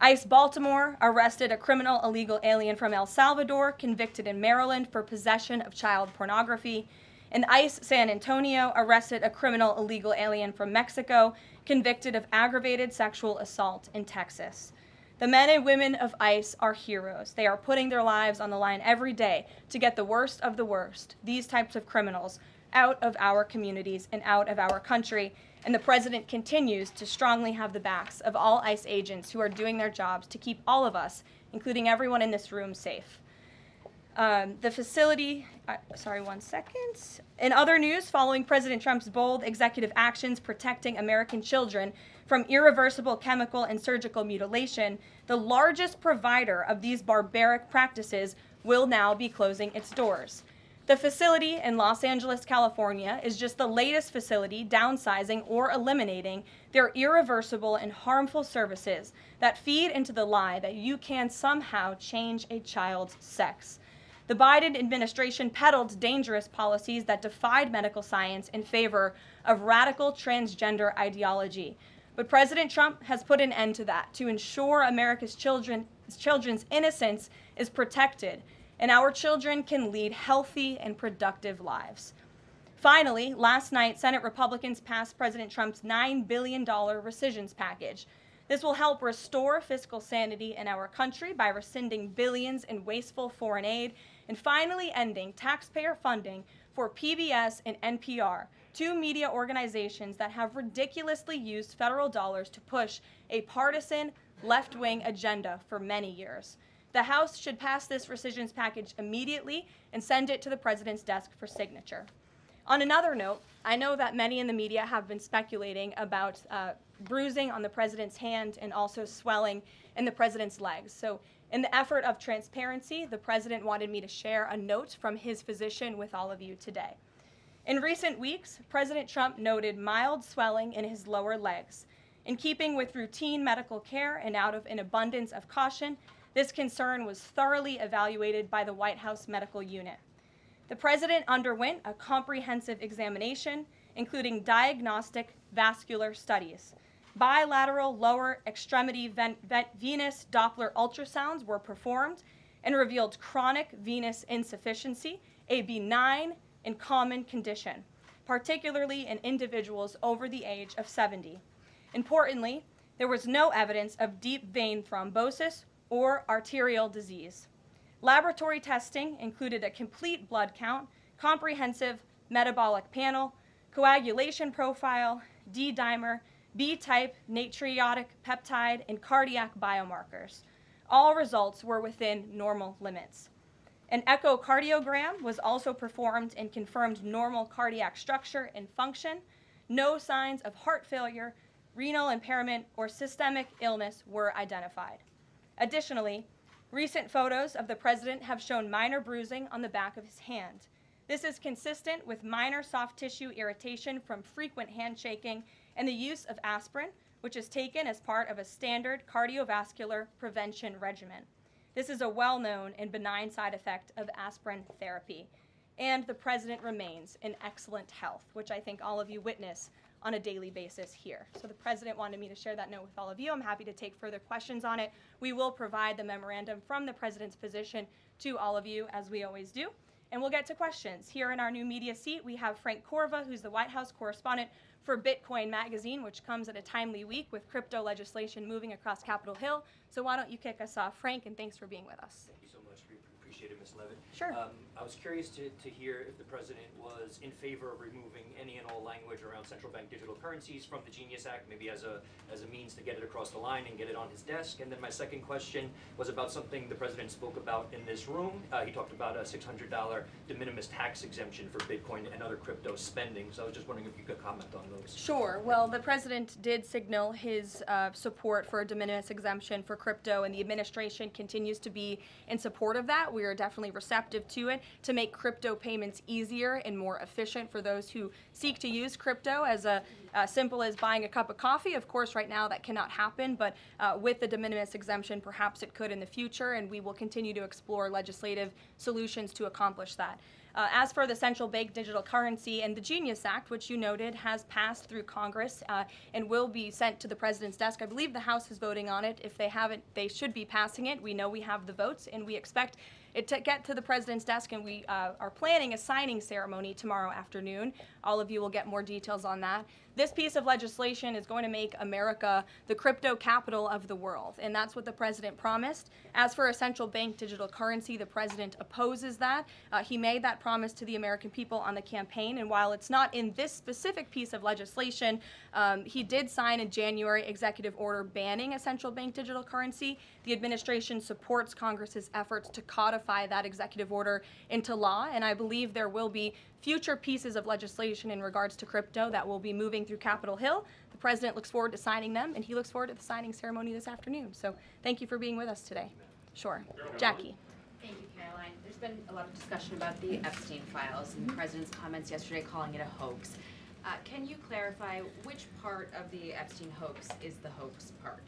ICE Baltimore arrested a criminal illegal alien from El Salvador convicted in Maryland for possession of child pornography. And ICE San Antonio arrested a criminal illegal alien from Mexico convicted of aggravated sexual assault in Texas. The men and women of ICE are heroes. They are putting their lives on the line every day to get the worst of the worst, these types of criminals, out of our communities and out of our country. And the president continues to strongly have the backs of all ICE agents who are doing their jobs to keep all of us, including everyone in this room, safe. The facility, one second. In other news, following President Trump's bold executive actions protecting American children from irreversible chemical and surgical mutilation, the largest provider of these barbaric practices will now be closing its doors. The facility in Los Angeles, California, is just the latest facility downsizing or eliminating their irreversible and harmful services that feed into the lie that you can somehow change a child's sex. The Biden administration peddled dangerous policies that defied medical science in favor of radical transgender ideology. But President Trump has put an end to that to ensure America's children's innocence is protected and our children can lead healthy and productive lives. Finally, last night, Senate Republicans passed President Trump's $9 billion rescissions package. This will help restore fiscal sanity in our country by rescinding billions in wasteful foreign aid and finally ending taxpayer funding for PBS and NPR, two media organizations that have ridiculously used federal dollars to push a partisan left-wing agenda for many years. The House should pass this rescissions package immediately and send it to the president's desk for signature. On another note, I know that many in the media have been speculating about bruising on the president's hand and also swelling in the president's legs. So in the effort of transparency, the president wanted me to share a note from his physician with all of you today. In recent weeks, President Trump noted mild swelling in his lower legs. In keeping with routine medical care and out of an abundance of caution, this concern was thoroughly evaluated by the White House medical unit. The president underwent a comprehensive examination, including diagnostic vascular studies. Bilateral lower extremity venous Doppler ultrasounds were performed and revealed chronic venous insufficiency, a benign and common condition, particularly in individuals over the age of 70. Importantly, there was no evidence of deep vein thrombosis or arterial disease. Laboratory testing included a complete blood count, comprehensive metabolic panel, coagulation profile, D-dimer, B-type natriuretic peptide, and cardiac biomarkers. All results were within normal limits. An echocardiogram was also performed and confirmed normal cardiac structure and function. No signs of heart failure, renal impairment, or systemic illness were identified. Additionally, recent photos of the president have shown minor bruising on the back of his hand. This is consistent with minor soft tissue irritation from frequent handshaking and the use of aspirin, which is taken as part of a standard cardiovascular prevention regimen. This is a well-known and benign side effect of aspirin therapy. And the president remains in excellent health, which I think all of you witness on a daily basis here. So the president wanted me to share that note with all of you. I'm happy to take further questions on it. We will provide the memorandum from the president's physician to all of you, as we always do. And we'll get to questions. Here in our new media seat, we have Frank Corva, who's the White House correspondent for Bitcoin Magazine, which comes at a timely week with crypto legislation moving across Capitol Hill. So why don't you kick us off, Frank, and thanks for being with us. Thank you so much. We appreciate it, Ms. Levitt. Sure. I was curious to hear if the president was in favor of removing any and all language around central bank digital currencies from the Genius Act, maybe as a means to get it across the line and get it on his desk. And then my second question was about something the president spoke about in this room. He talked about a $600 de minimis tax exemption for Bitcoin and other crypto spending. So I was just wondering if you could comment on those. Sure. Well, the president did signal his support for a de minimis exemption for crypto, and the administration continues to be in support of that. We are definitely receptive to it to make crypto payments easier and more efficient for those who seek to use crypto as simple as buying a cup of coffee. Of course, right now that cannot happen, but with the de minimis exemption, perhaps it could in the future, and we will continue to explore legislative solutions to accomplish that. As for the central bank digital currency and the Genius Act, which you noted has passed through Congress and will be sent to the president's desk. I believe the House is voting on it. If they haven't, they should be passing it. We know we have the votes, and we expect to get to the president's desk, and we are planning a signing ceremony tomorrow afternoon. All of you will get more details on that. This piece of legislation is going to make America the crypto capital of the world, and that's what the president promised. As for a central bank digital currency, the president opposes that. He made that promise to the American people on the campaign, and while it's not in this specific piece of legislation, he did sign a January executive order banning a central bank digital currency. The administration supports Congress's efforts to codify that executive order into law, and I believe there will be future pieces of legislation in regards to crypto that will be moving through Capitol Hill. The president looks forward to signing them, and he looks forward to the signing ceremony this afternoon. So thank you for being with us today. Sure. Jackie. Thank you, Caroline. There's been a lot of discussion about the Epstein files and the president's comments yesterday calling it a hoax. Can you clarify which part of the Epstein hoax is the hoax part?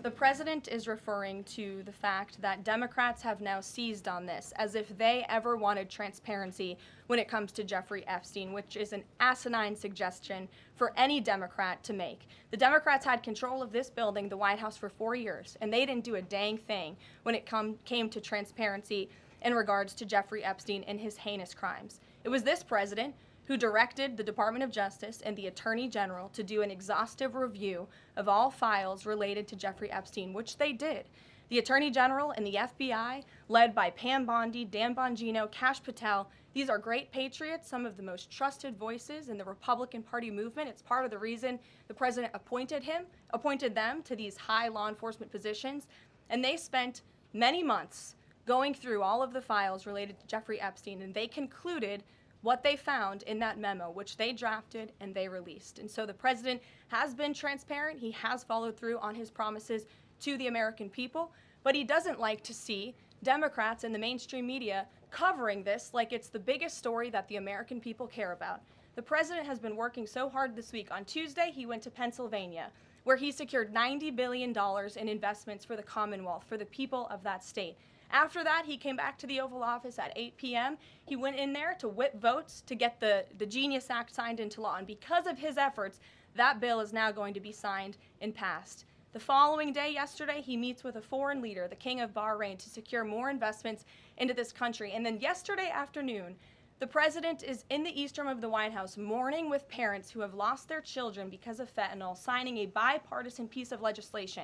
The president is referring to the fact that Democrats have now seized on this as if they ever wanted transparency when it comes to Jeffrey Epstein, which is an asinine suggestion for any Democrat to make. The Democrats had control of this building, the White House, for 4 years, and they didn't do a dang thing when it came to transparency in regards to Jeffrey Epstein and his heinous crimes. It was this president who directed the Department of Justice and the Attorney General to do an exhaustive review of all files related to Jeffrey Epstein, which they did. The Attorney General and the FBI, led by Pam Bondi, Dan Bongino, Kash Patel, these are great patriots, some of the most trusted voices in the Republican Party movement. It's part of the reason the president appointed them to these high law enforcement positions, and they spent many months going through all of the files related to Jeffrey Epstein, and they concluded what they found in that memo, which they drafted and they released. And so the president has been transparent. He has followed through on his promises to the American people, but he doesn't like to see Democrats in the mainstream media covering this like it's the biggest story that the American people care about. The president has been working so hard this week. On Tuesday, he went to Pennsylvania, where he secured $90 billion in investments for the Commonwealth, for the people of that state. After that, he came back to the Oval Office at 8 p.m. He went in there to whip votes to get the Genius Act signed into law. And because of his efforts, that bill is now going to be signed and passed. The following day, yesterday, he meets with a foreign leader, the King of Bahrain, to secure more investments into this country. And then yesterday afternoon, the president is in the East Room of the White House mourning with parents who have lost their children because of fentanyl, signing a bipartisan piece of legislation.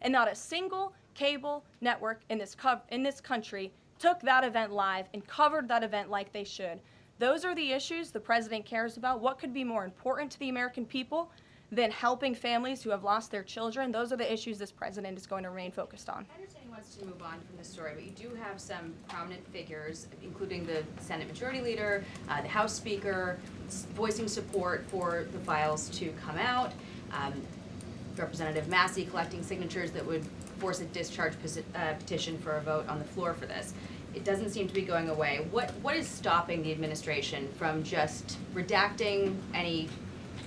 And not a single cable network in this country took that event live and covered that event like they should. Those are the issues the president cares about. What could be more important to the American people than helping families who have lost their children? Those are the issues this president is going to remain focused on. I understand he wants to move on from this story, but you do have some prominent figures, including the Senate Majority Leader, the House Speaker, voicing support for the files to come out. Representative Massey collecting signatures that would force a discharge petition for a vote on the floor for this. It doesn't seem to be going away. What is stopping the administration from just redacting any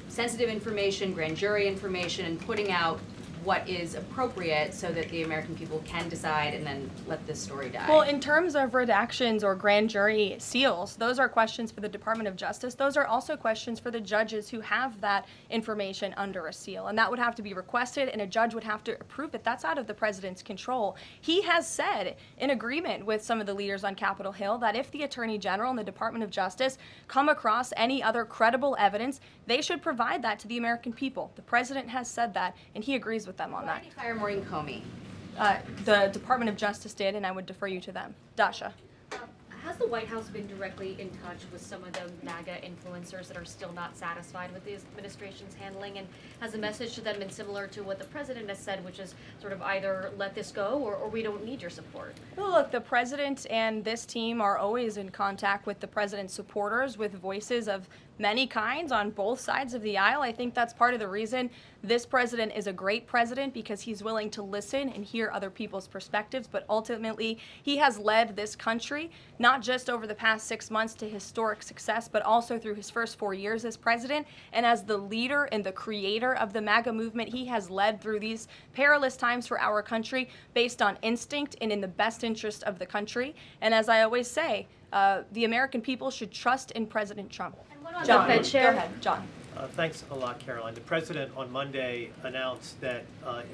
sensitive information, grand jury information, and putting out what is appropriate so that the American people can decide and then let this story die? Well, in terms of redactions or grand jury seals, those are questions for the Department of Justice. Those are also questions for the judges who have that information under a seal. And that would have to be requested, and a judge would have to approve it. That's out of the president's control. He has said, in agreement with some of the leaders on Capitol Hill, that if the Attorney General and the Department of Justice come across any other credible evidence, they should provide that to the American people. The president has said that, and he agrees with them on that. Why did you fire Maureen Comey? The Department of Justice did, and I would defer you to them. Dasha. Has the White House been directly in touch with some of the MAGA influencers that are still not satisfied with the administration's handling? And has the message to them been similar to what the president has said, which is sort of either let this go or we don't need your support? Well, look, the president and this team are always in contact with the president's supporters, with voices of many kinds on both sides of the aisle. I think that's part of the reason this president is a great president, because he's willing to listen and hear other people's perspectives. But ultimately, he has led this country, not just over the past 6 months to historic success, but also through his first 4 years as president. And as the leader and the creator of the MAGA movement, he has led through these perilous times for our country based on instinct and in the best interest of the country. And as I always say, the American people should trust in President Trump. John, Fed Chair. Go ahead, John. Thanks a lot, Caroline. The president on Monday announced that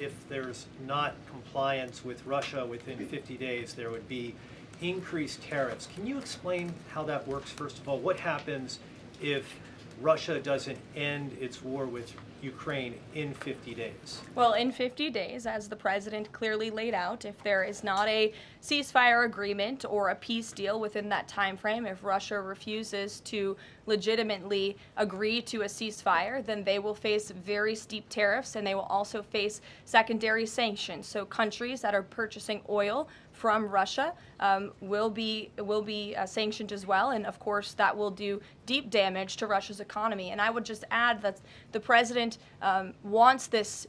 if there's not compliance with Russia within 50 days, there would be increased tariffs. Can you explain how that works, first of all? What happens if Russia doesn't end its war with Ukraine in 50 days? Well, in 50 days, as the president clearly laid out, if there is not a ceasefire agreement or a peace deal within that time frame, if Russia refuses to legitimately agree to a ceasefire, then they will face very steep tariffs, and they will also face secondary sanctions. So countries that are purchasing oil from Russia will be sanctioned as well, and of course that will do deep damage to Russia's economy. And I would just add that the president wants this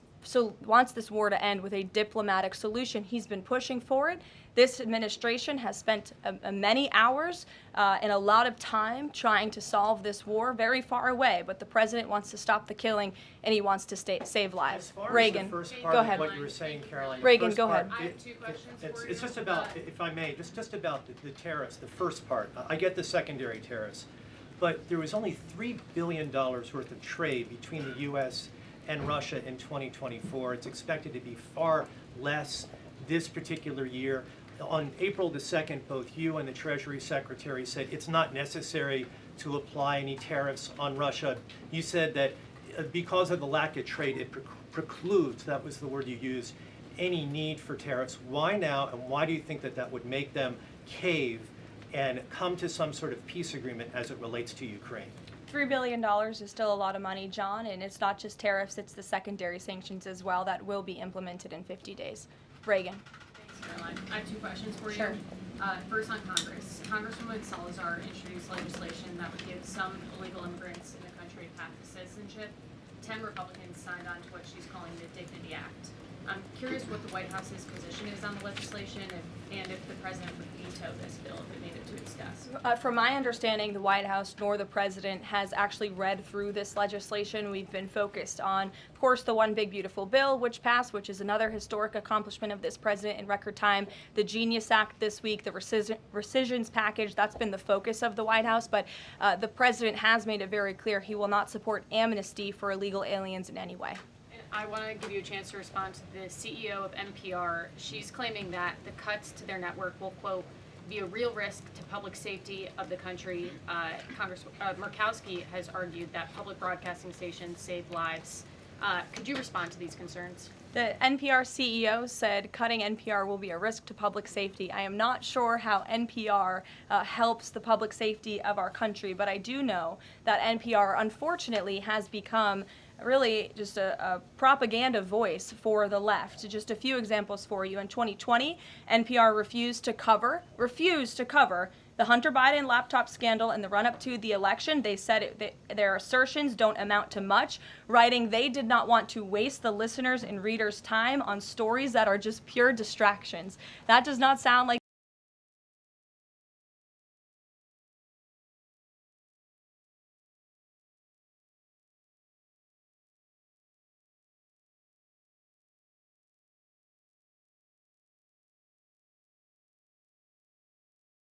war to end with a diplomatic solution. He's been pushing for it. This administration has spent many hours and a lot of time trying to solve this war very far away, but the president wants to stop the killing and he wants to save lives. As far Reagan, as the first part go of ahead. what you were saying, Caroline. the Reagan, first go part, ahead. I have two questions for you. It's just about, if I may, just about the tariffs, the first part. I get the secondary tariffs, but there was only $3 billion worth of trade between the U.S. and Russia in 2024. It's expected to be far less this particular year. On April the 2nd, both you and the Treasury Secretary said it's not necessary to apply any tariffs on Russia. You said that because of the lack of trade, it precludes, that was the word you used, any need for tariffs. Why now, and why do you think that that would make them cave and come to some sort of peace agreement as it relates to Ukraine? $3 billion is still a lot of money, John, and it's not just tariffs, it's the secondary sanctions as well that will be implemented in 50 days. Reagan. Thanks, Caroline. I have two questions for Sure. you. First on Congress. Congresswoman Salazar introduced legislation that would give some illegal immigrants in the country a path to citizenship. 10 Republicans signed on to what she's calling the Dignity Act. I'm curious what the White House's position is on the legislation and if the president would veto this bill if it made it to its desk. From my understanding, the White House nor the president has actually read through this legislation. We've been focused on, of course, the One Big Beautiful Bill, which passed, which is another historic accomplishment of this president in record time. The Genius Act this week, the rescissions package, that's been the focus of the White House. But the president has made it very clear he will not support amnesty for illegal aliens in any way. I want to give you a chance to respond to the CEO of NPR. She's claiming that the cuts to their network will, quote, be a real risk to public safety of the country. Murkowski has argued that public broadcasting stations save lives. Could you respond to these concerns? The NPR CEO said cutting NPR will be a risk to public safety. I am not sure how NPR helps the public safety of our country, but I do know that NPR, unfortunately, has become really just a propaganda voice for the left. Just a few examples for you. In 2020, NPR refused to cover the Hunter Biden laptop scandal in the run-up to the election. They said their assertions don't amount to much, writing they did not want to waste the listeners' and readers' time on stories that are just pure distractions. That does not sound like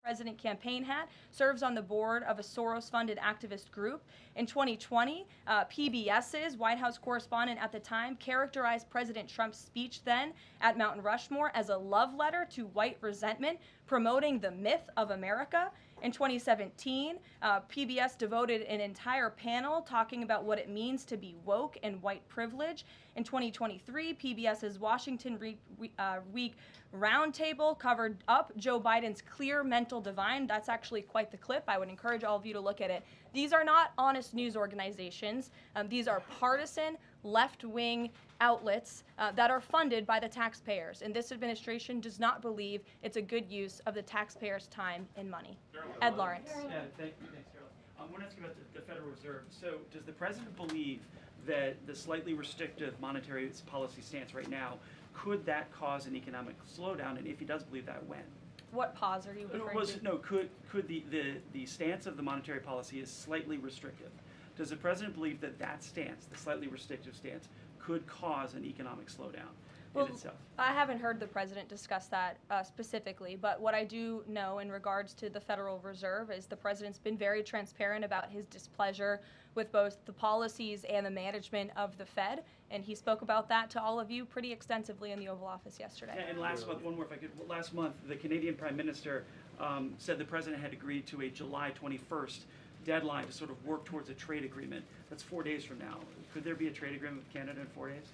president campaign hat, serves on the board of a Soros-funded activist group. In 2020, PBS's White House correspondent at the time characterized President Trump's speech then at Mount Rushmore as a love letter to white resentment, promoting the myth of America. In 2017, PBS devoted an entire panel talking about what it means to be woke and white privilege. In 2023, PBS's Washington Week Roundtable covered up Joe Biden's clear mental divide. That's actually quite the clip. I would encourage all of you to look at it. These are not honest news organizations. These are partisan, left-wing outlets that are funded by the taxpayers. And this administration does not believe it's a good use of the taxpayers' time and money. Ed Lawrence. Yeah, thanks, Carol. I want to ask you about the Federal Reserve. So does the president believe that the slightly restrictive monetary policy stance right now, could that cause an economic slowdown? And if he does believe that, when? What pause are you referring to? No, could the stance of the monetary policy is slightly restrictive. Does the president believe that that stance, the slightly restrictive stance, could cause an economic slowdown in itself? I haven't heard the president discuss that specifically, but what I do know in regards to the Federal Reserve is the president's been very transparent about his displeasure with both the policies and the management of the Fed, and he spoke about that to all of you pretty extensively in the Oval Office yesterday. And last month, one more if I could, last month the Canadian Prime Minister said the president had agreed to a July 21st deadline to sort of work towards a trade agreement. That's 4 days from now. Could there be a trade agreement with Canada in 4 days?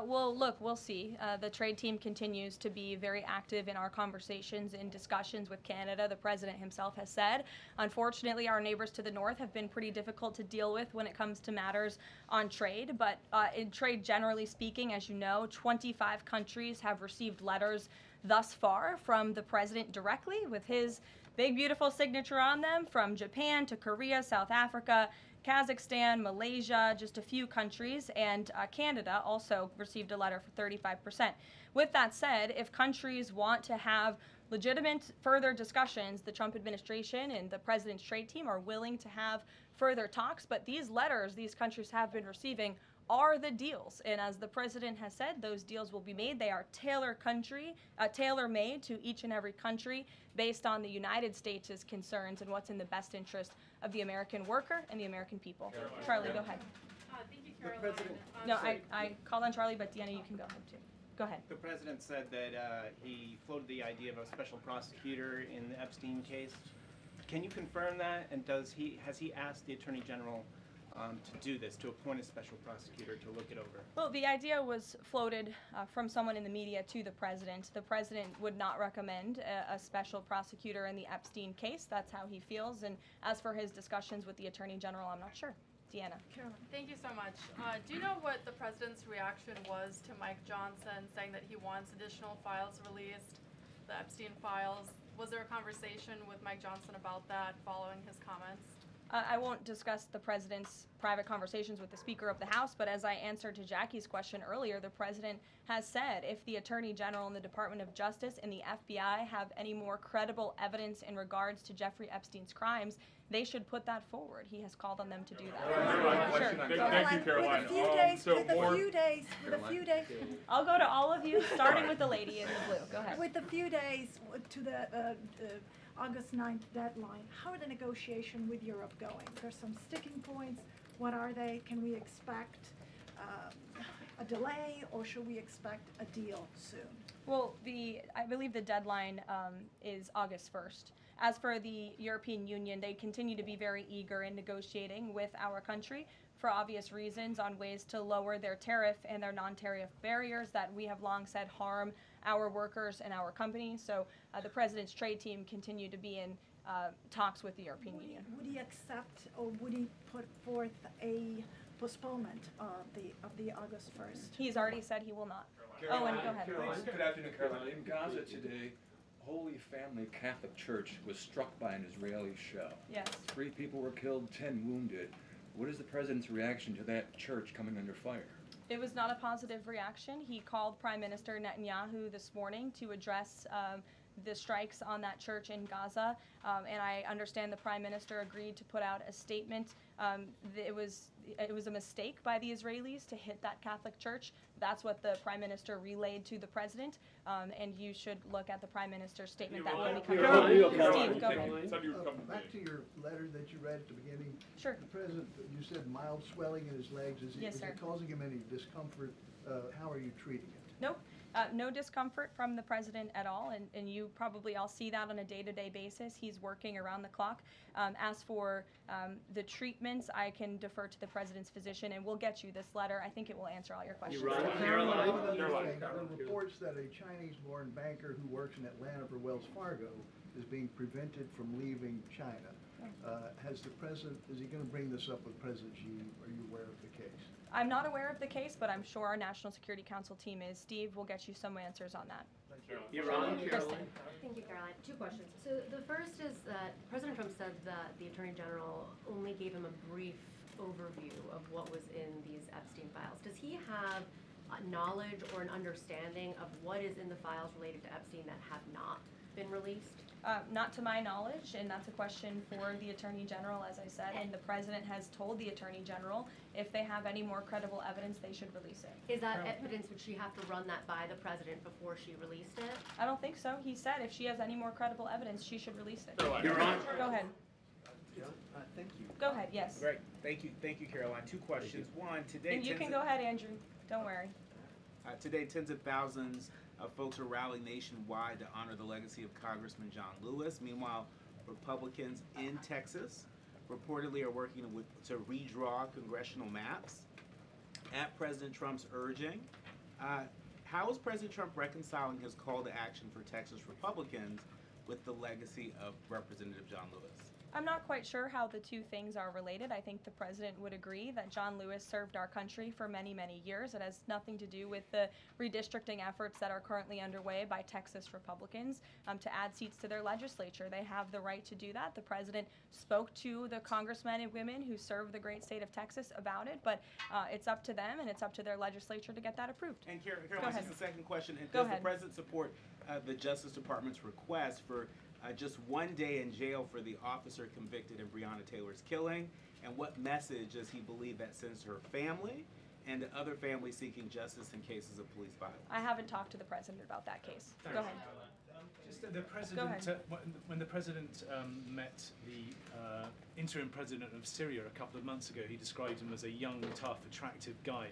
Well, look, we'll see. The trade team continues to be very active in our conversations and discussions with Canada. The president himself has said, unfortunately, our neighbors to the north have been pretty difficult to deal with when it comes to matters on trade. But in trade, generally speaking, as you know, 25 countries have received letters thus far from the president directly with his big, beautiful signature on them, from Japan to Korea, South Africa, Kazakhstan, Malaysia, just a few countries, and Canada also received a letter for 35%. With that said, if countries want to have legitimate further discussions, the Trump administration and the president's trade team are willing to have further talks, but these letters these countries have been receiving are the deals. And as the president has said, those deals will be made. They are tailor-made to each and every country based on the United States' concerns and what's in the best interest of the American worker and the American people. Caroline. Charlie, go ahead. Thank you, Caroline. No, I called on Charlie, but Deanna, you can go ahead too. Go ahead. The president said that he floated the idea of a special prosecutor in the Epstein case. Can you confirm that? And has he asked the Attorney General to do this, to appoint a special prosecutor to look it over? Well, the idea was floated from someone in the media to the president. The president would not recommend a special prosecutor in the Epstein case. That's how he feels. And as for his discussions with the Attorney General, I'm not sure. Deanna. Caroline. Thank you so much. Do you know what the president's reaction was to Mike Johnson saying that he wants additional files released, the Epstein files? Was there a conversation with Mike Johnson about that following his comments? I won't discuss the president's private conversations with the Speaker of the House, but as I answered to Jackie's question earlier, the president has said if the Attorney General and the Department of Justice and the FBI have any more credible evidence in regards to Jeffrey Epstein's crimes, they should put that forward. He has called on them to do that. Sure. Thank you, Caroline. With a few days. I'll go to all of you, starting with the lady in the blue. Go ahead. With a few days to the August 9th deadline, how are the negotiations with Europe going? There's some sticking points. What are they? Can we expect a delay, or should we expect a deal soon? Well, I believe the deadline is August 1st. As for the European Union, they continue to be very eager in negotiating with our country for obvious reasons on ways to lower their tariff and their non-tariff barriers that we have long said harm our workers and our companies. So the president's trade team continue to be in talks with the European Union. Would he accept, or would he put forth a postponement of the August 1st? He's already said he will not. Caroline, Owen, go ahead. Caroline, good afternoon, Caroline. In Gaza today, Holy Family Catholic Church was struck by an Israeli shell. Yes. 3 people were killed, 10 wounded. What is the president's reaction to that church coming under fire? It was not a positive reaction. He called Prime Minister Netanyahu this morning to address the strikes on that church in Gaza, and I understand the Prime Minister agreed to put out a statement. It was a mistake by the Israelis to hit that Catholic church. That's what the Prime Minister relayed to the President, and you should look at the Prime Minister's statement that will be coming out. Steve, go ahead. Back to your letter that you read at the beginning. Sure. The President, you said mild swelling in his legs. Is it causing him any discomfort? How are you treating it? Nope. No discomfort from the president at all, and you probably all see that on a day-to-day basis. He's working around the clock. As for the treatments, I can defer to the president's physician, and we'll get you this letter. I think it will answer all your questions. There are reports that a Chinese-born banker who works in Atlanta for Wells Fargo is being prevented from leaving China. Has the president, is he going to bring this up with President Xi? Are you aware of the case? I'm not aware of the case, but I'm sure our National Security Council team is. Steve will get you some answers on that. Caroline. Thank you, Caroline. 2 questions. So the first is that President Trump said that the Attorney General only gave him a brief overview of what was in these Epstein files. Does he have knowledge or an understanding of what is in the files related to Epstein that have not been released? Not to my knowledge, and that's a question for the Attorney General, as I said, and the President has told the Attorney General if they have any more credible evidence, they should release it. Is that evidence, would she have to run that by the President before she released it? I don't think so. He said if she has any more credible evidence, she should release it. You're on. Go ahead. Thank you. Go ahead, yes. Great. Thank you, Caroline. 2 questions. One, today... And you can go ahead, Andrew. Don't worry. Today, tens of thousands Folks are rallying nationwide to honor the legacy of Congressman John Lewis. Meanwhile, Republicans in Texas reportedly are working to redraw congressional maps at President Trump's urging. How is President Trump reconciling his call to action for Texas Republicans with the legacy of Representative John Lewis? I'm not quite sure how the two things are related. I think the president would agree that John Lewis served our country for many, many years. It has nothing to do with the redistricting efforts that are currently underway by Texas Republicans to add seats to their legislature. They have the right to do that. The president spoke to the congressmen and women who serve the great state of Texas about it, but it's up to them and it's up to their legislature to get that approved. And Caroline, just a second question. Go Does ahead. the president support the Justice Department's request for just 1 day in jail for the officer convicted in Breonna Taylor's killing? And what message does he believe that sends to her family and to other families seeking justice in cases of police violence? I haven't talked to the president about that case. Go ahead. Just the president, Go ahead. when the president met the interim president of Syria a couple of months ago, he described him as a young, tough, attractive guy.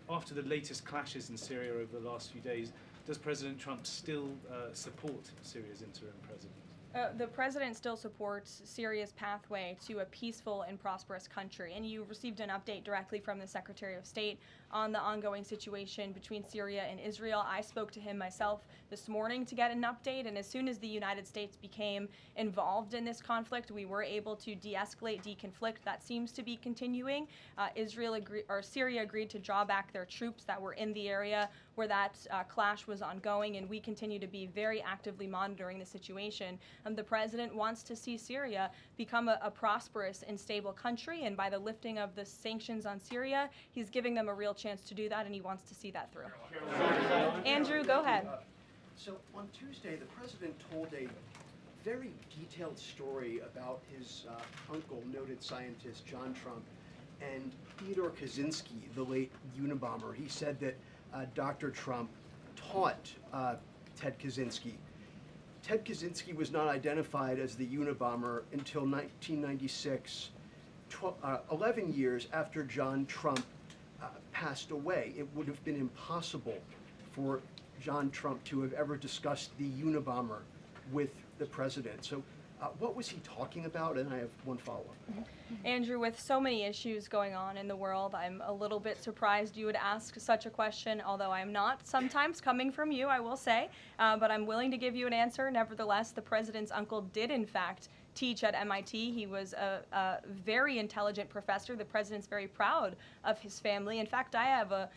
After the latest clashes in Syria over the last few days, does President Trump still support Syria's interim president? The president still supports Syria's pathway to a peaceful and prosperous country, and you received an update directly from the Secretary of State on the ongoing situation between Syria and Israel. I spoke to him myself this morning to get an update, and as soon as the United States became involved in this conflict, we were able to de-escalate, deconflict. That seems to be continuing. Syria agreed to draw back their troops that were in the area where that clash was ongoing, and we continue to be very actively monitoring the situation. The president wants to see Syria become a prosperous and stable country, and by the lifting of the sanctions on Syria, he's giving them a real chance to do that, and he wants to see that through. Andrew, go ahead. So on Tuesday, the president told a very detailed story about his uncle, noted scientist John Trump, and Theodore Kaczynski, the late Unabomber. He said that Dr. Trump taught Ted Kaczynski. Ted Kaczynski was not identified as the Unabomber until 1996, 11 years after John Trump passed away. It would have been impossible for John Trump to have ever discussed the Unabomber with the president. So what was he talking about? And I have one follow-up. Andrew, with so many issues going on in the world, I'm a little bit surprised you would ask such a question, although I'm not sometimes coming from you, I will say, but I'm willing to give you an answer. Nevertheless, the president's uncle did, in fact, teach at MIT. He was a very intelligent professor. The president's very proud of his family. In fact, the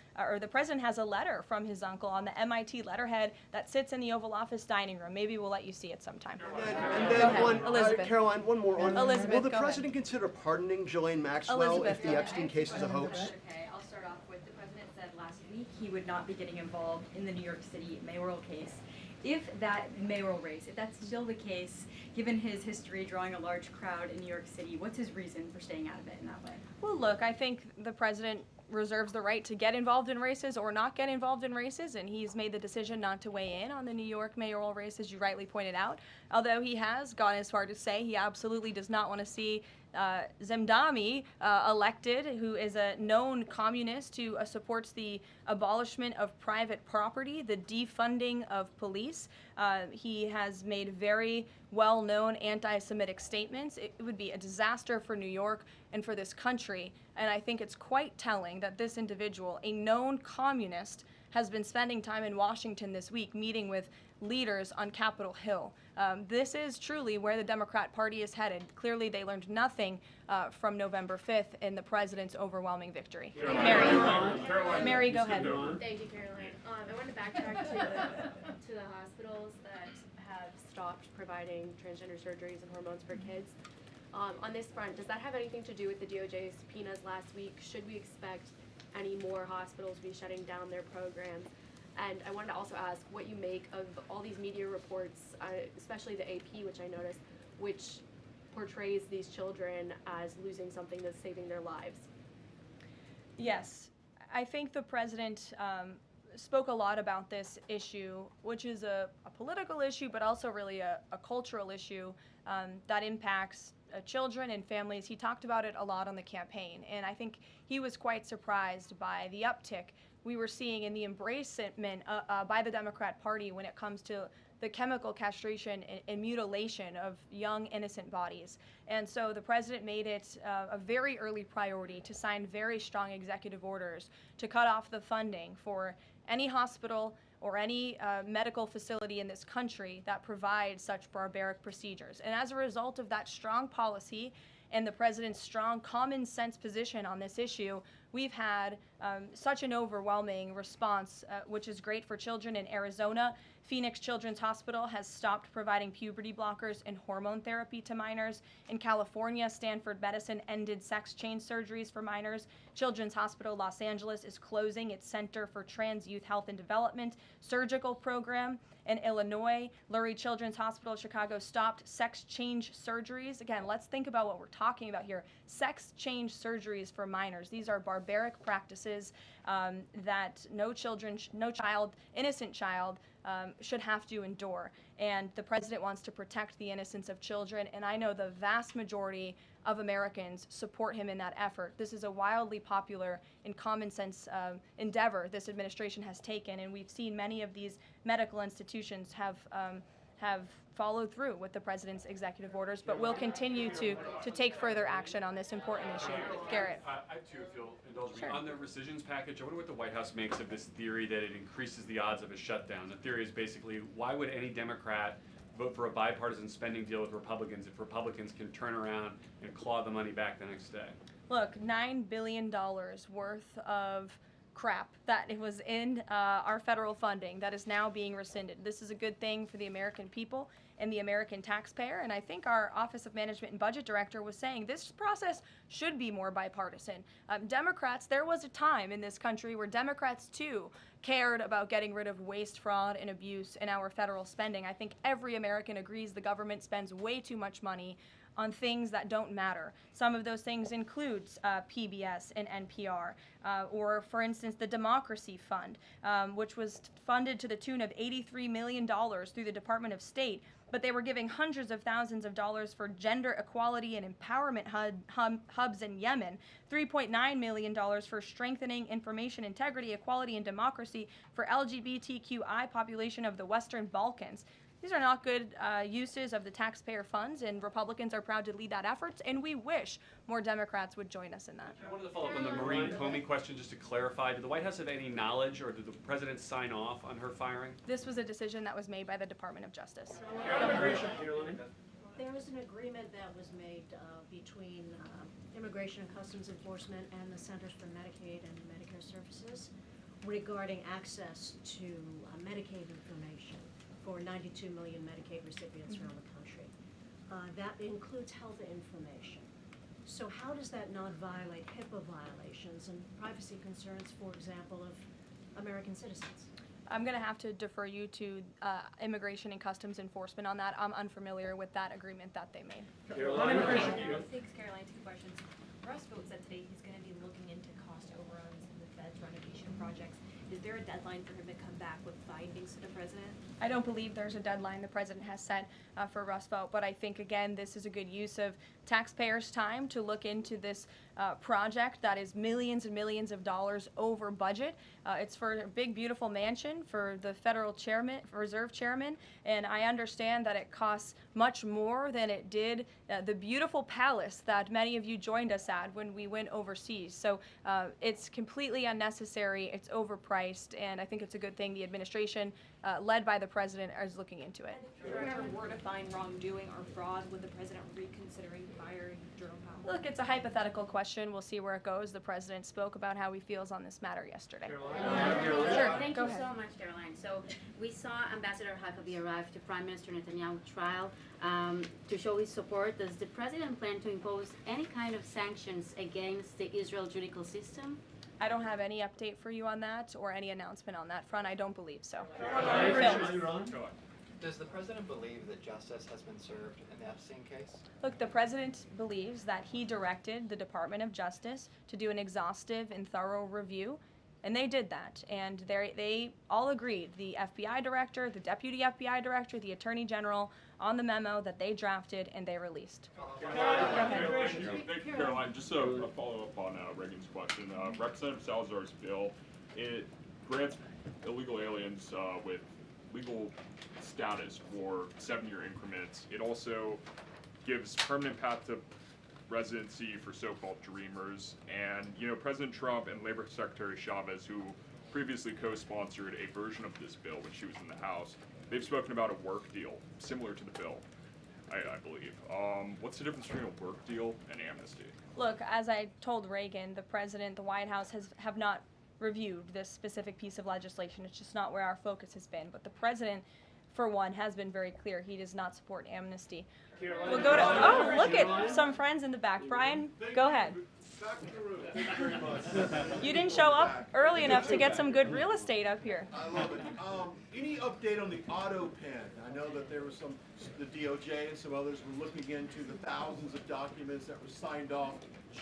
president has a letter from his uncle on the MIT letterhead that sits in the Oval Office dining room. Maybe we'll let you see it sometime. And then Elizabeth. Caroline, one more on. Elizabeth, will the go ahead. president consider pardoning Ghislaine Maxwell Elizabeth, if the go Epstein ahead. case is a hoax? Okay, I'll start off with the president said last week he would not be getting involved in the New York City mayoral case. If that mayoral race, if that's still the case, given his history drawing a large crowd in New York City, what's his reason for staying out of it in that way? Well, look, I think the president reserves the right to get involved in races or not get involved in races, and he's made the decision not to weigh in on the New York mayoral race, as you rightly pointed out, although he has gone as far to say he absolutely does not want to see Zemdami elected, who is a known communist who supports the abolishment of private property, the defunding of police. He has made very well-known anti-Semitic statements. It would be a disaster for New York and for this country, and I think it's quite telling that this individual, a known communist, has been spending time in Washington this week meeting with leaders on Capitol Hill. This is truly where the Democrat Party is headed. Clearly, they learned nothing from November 5th in the president's overwhelming victory. Mary, go ahead. Thank you, Caroline. I want to backtrack to the hospitals that have stopped providing transgender surgeries and hormones for kids. On this front, does that have anything to do with the DOJ subpoenas last week? Should we expect any more hospitals to be shutting down their programs? And I wanted to also ask what you make of all these media reports, especially the AP, which I noticed, which portrays these children as losing something that's saving their lives. Yes, I think the president spoke a lot about this issue, which is a political issue, but also really a cultural issue that impacts children and families. He talked about it a lot on the campaign, and I think he was quite surprised by the uptick we were seeing in the embracement by the Democrat Party when it comes to the chemical castration and mutilation of young innocent bodies. And so the president made it a very early priority to sign very strong executive orders to cut off the funding for any hospital or any medical facility in this country that provides such barbaric procedures. And as a result of that strong policy and the president's strong common sense position on this issue, we've had such an overwhelming response, which is great for children in Arizona. Phoenix Children's Hospital has stopped providing puberty blockers and hormone therapy to minors. In California, Stanford Medicine ended sex change surgeries for minors. Children's Hospital Los Angeles is closing its Center for Trans Youth Health and Development surgical program. In Illinois, Lurie Children's Hospital Chicago stopped sex change surgeries. Again, let's think about what we're talking about here. Sex change surgeries for minors. These are barbaric practices that no child, innocent child, should have to endure. And the president wants to protect the innocence of children, and I know the vast majority of Americans support him in that effort. This is a wildly popular and common sense endeavor this administration has taken, and we've seen many of these medical institutions have followed through with the president's executive orders, but we'll continue to take further action on this important issue. Garrett. I too, if you'll indulge me. Sure. On the rescissions package, I wonder what the White House makes of this theory that it increases the odds of a shutdown. The theory is basically, why would any Democrat vote for a bipartisan spending deal with Republicans if Republicans can turn around and claw the money back the next day? Look, $9 billion worth of crap that it was in our federal funding that is now being rescinded. This is a good thing for the American people and the American taxpayer, and I think our Office of Management and Budget Director was saying this process should be more bipartisan. Democrats, there was a time in this country where Democrats too cared about getting rid of waste, fraud, and abuse in our federal spending. I think every American agrees the government spends way too much money on things that don't matter. Some of those things includes PBS and NPR, or for instance, the Democracy Fund, which was funded to the tune of $83 million through the Department of State, but they were giving hundreds of thousands of dollars for gender equality and empowerment hubs in Yemen, $3.9 million for strengthening information integrity, equality, and democracy for LGBTQI population of the Western Balkans. These are not good uses of the taxpayer funds, and Republicans are proud to lead that effort, and we wish more Democrats would join us in that. I wanted to follow up on the Maureen Comey question just to clarify. Did the White House have any knowledge, or did the president sign off on her firing? This was a decision that was made by the Department of Justice. There was an agreement that was made between Immigration and Customs Enforcement and the Centers for Medicaid and Medicare Services regarding access to Medicaid information for 92 million Medicaid recipients around the country. That includes health information. So how does that not violate HIPAA violations and privacy concerns, for example, of American citizens? I'm going to have to defer you to Immigration and Customs Enforcement on that. I'm unfamiliar with that agreement that they made. Thanks, Caroline. Two questions. Russ Vought said today he's going to be looking into cost overruns in the Fed's renovation projects. Is there a deadline for him to come back with findings to the president? I don't believe there's a deadline the president has set for Russ Vought, but I think, again, this is a good use of taxpayers' time to look into this project that is millions and millions of dollars over budget. It's for a big, beautiful mansion for the federal chairman, reserve chairman, and I understand that it costs much more than it did the beautiful palace that many of you joined us at when we went overseas. So it's completely unnecessary, it's overpriced, and I think it's a good thing the administration, led by the president, is looking into it. If there ever were to find wrongdoing or fraud, would the president reconsidering firing Jerome Powell? Look, it's a hypothetical question. We'll see where it goes. The president spoke about how he feels on this matter yesterday. Sure. Thank Thank you so much, Caroline. So we saw Ambassador Huckabee arrive to Prime Minister Netanyahu's trial to show his support. Does the president plan to impose any kind of sanctions against the Israel judicial system? I don't have any update for you on that or any announcement on that front. I don't believe so. Does the president believe that justice has been served in the Epstein case? Look, the president believes that he directed the Department of Justice to do an exhaustive and thorough review And they did that, and they all agreed, the FBI director, the deputy FBI director, the attorney general, on the memo that they drafted and they released. Thank you, Caroline. Just a follow-up on Reagan's question. Representative Salazar's bill, it grants illegal aliens with legal status for 7-year increments. It also gives permanent path to residency for so-called dreamers. And, you know, President Trump and Labor Secretary Chavez, who previously co-sponsored a version of this bill when she was in the House, they've spoken about a work deal similar to the bill, I believe. What's the difference between a work deal and amnesty? Look, as I told Reagan, the president, the White House have not reviewed this specific piece of legislation. It's just not where our focus has been. But the president, for one, has been very clear. He does not support amnesty. We'll go to, oh, look at some friends in the back. Brian, go ahead. You didn't show up early enough to get some good real estate up here. I love it. Any update on the auto pen? I know that there was the DOJ and some others were looking into the thousands of documents that were signed off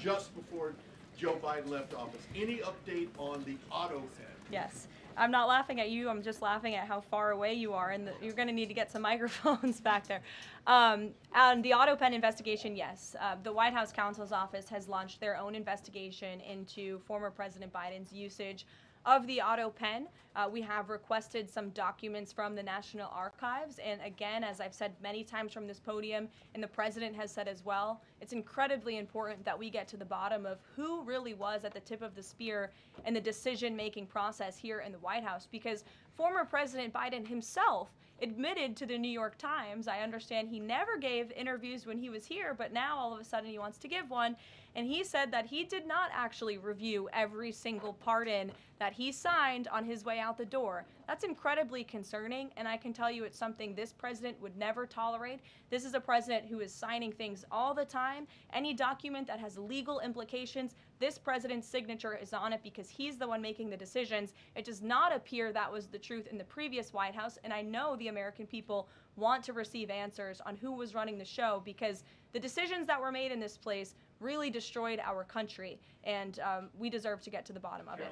just before Joe Biden left office. Any update on the auto pen? Yes. I'm not laughing at you. I'm just laughing at how far away you are, and you're going to need to get some microphones back there. And the auto pen investigation, yes. The White House counsel's office has launched their own investigation into former President Biden's usage of the auto pen. We have requested some documents from the National Archives, and again, as I've said many times from this podium, and the president has said as well, it's incredibly important that we get to the bottom of who really was at the tip of the spear in the decision-making process here in the White House, because former President Biden himself admitted to the New York Times, I understand he never gave interviews when he was here, but now all of a sudden he wants to give one, and he said that he did not actually review every single pardon that he signed on his way out the door. That's incredibly concerning, and I can tell you it's something this president would never tolerate. This is a president who is signing things all the time. Any document that has legal implications, this president's signature is on it because he's the one making the decisions. It does not appear that was the truth in the previous White House, and I know the American people want to receive answers on who was running the show, because the decisions that were made in this place really destroyed our country, and we deserve to get to the bottom of it.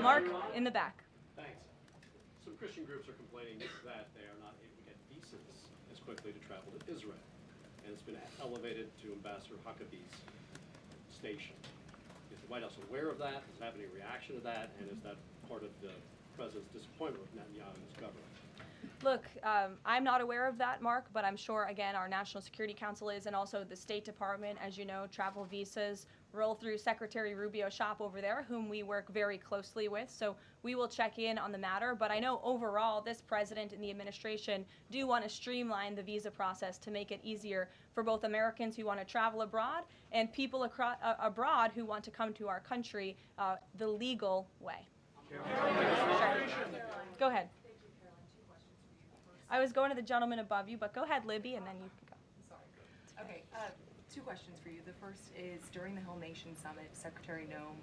Mark, in the back. Thanks. Some Christian groups are complaining that they are not able to get visas as quickly to travel to Israel, and it's been elevated to Ambassador Huckabee's station. Is the White House aware of that? Does it have any reaction to that? And is that part of the president's disappointment with Netanyahu's government? Look, I'm not aware of that, Mark, but I'm sure, again, our National Security Council is, and also the State Department. As you know, travel visas roll through Secretary Rubio's shop over there, whom we work very closely with, so we will check in on the matter. But I know overall this president and the administration do want to streamline the visa process to make it easier for both Americans who want to travel abroad and people abroad who want to come to our country the legal way. Sure. Go ahead. I was going to the gentleman above you, but go ahead, Libby, and then you can go. Okay, two questions for you. The first is, during the Hill Nation Summit, Secretary Noem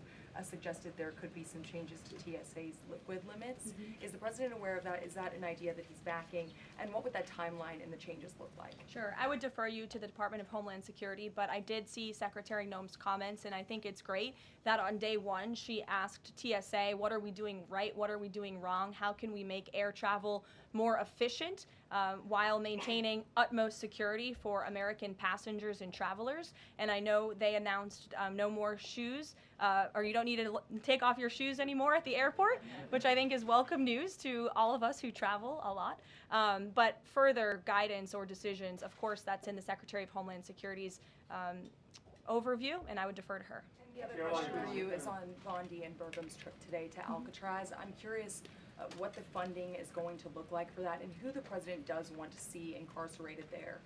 suggested there could be some changes to TSA's liquid limits. Is the president aware of that? Is that an idea that he's backing? And what would that timeline and the changes look like? Sure. I would defer you to the Department of Homeland Security, but I did see Secretary Noem's comments, and I think it's great that on day one she asked TSA, what are we doing right? What are we doing wrong? How can we make air travel more efficient while maintaining utmost security for American passengers and travelers? And I know they announced no more shoes, or you don't need to take off your shoes anymore at the airport, which I think is welcome news to all of us who travel a lot. But further guidance or decisions, of course, that's in the Secretary of Homeland Security's overview, and I would defer to her. And the other question for you is on Bondi and Burgum's trip today to Alcatraz. I'm curious what the funding is going to look like for that, and who the president does want to see incarcerated there,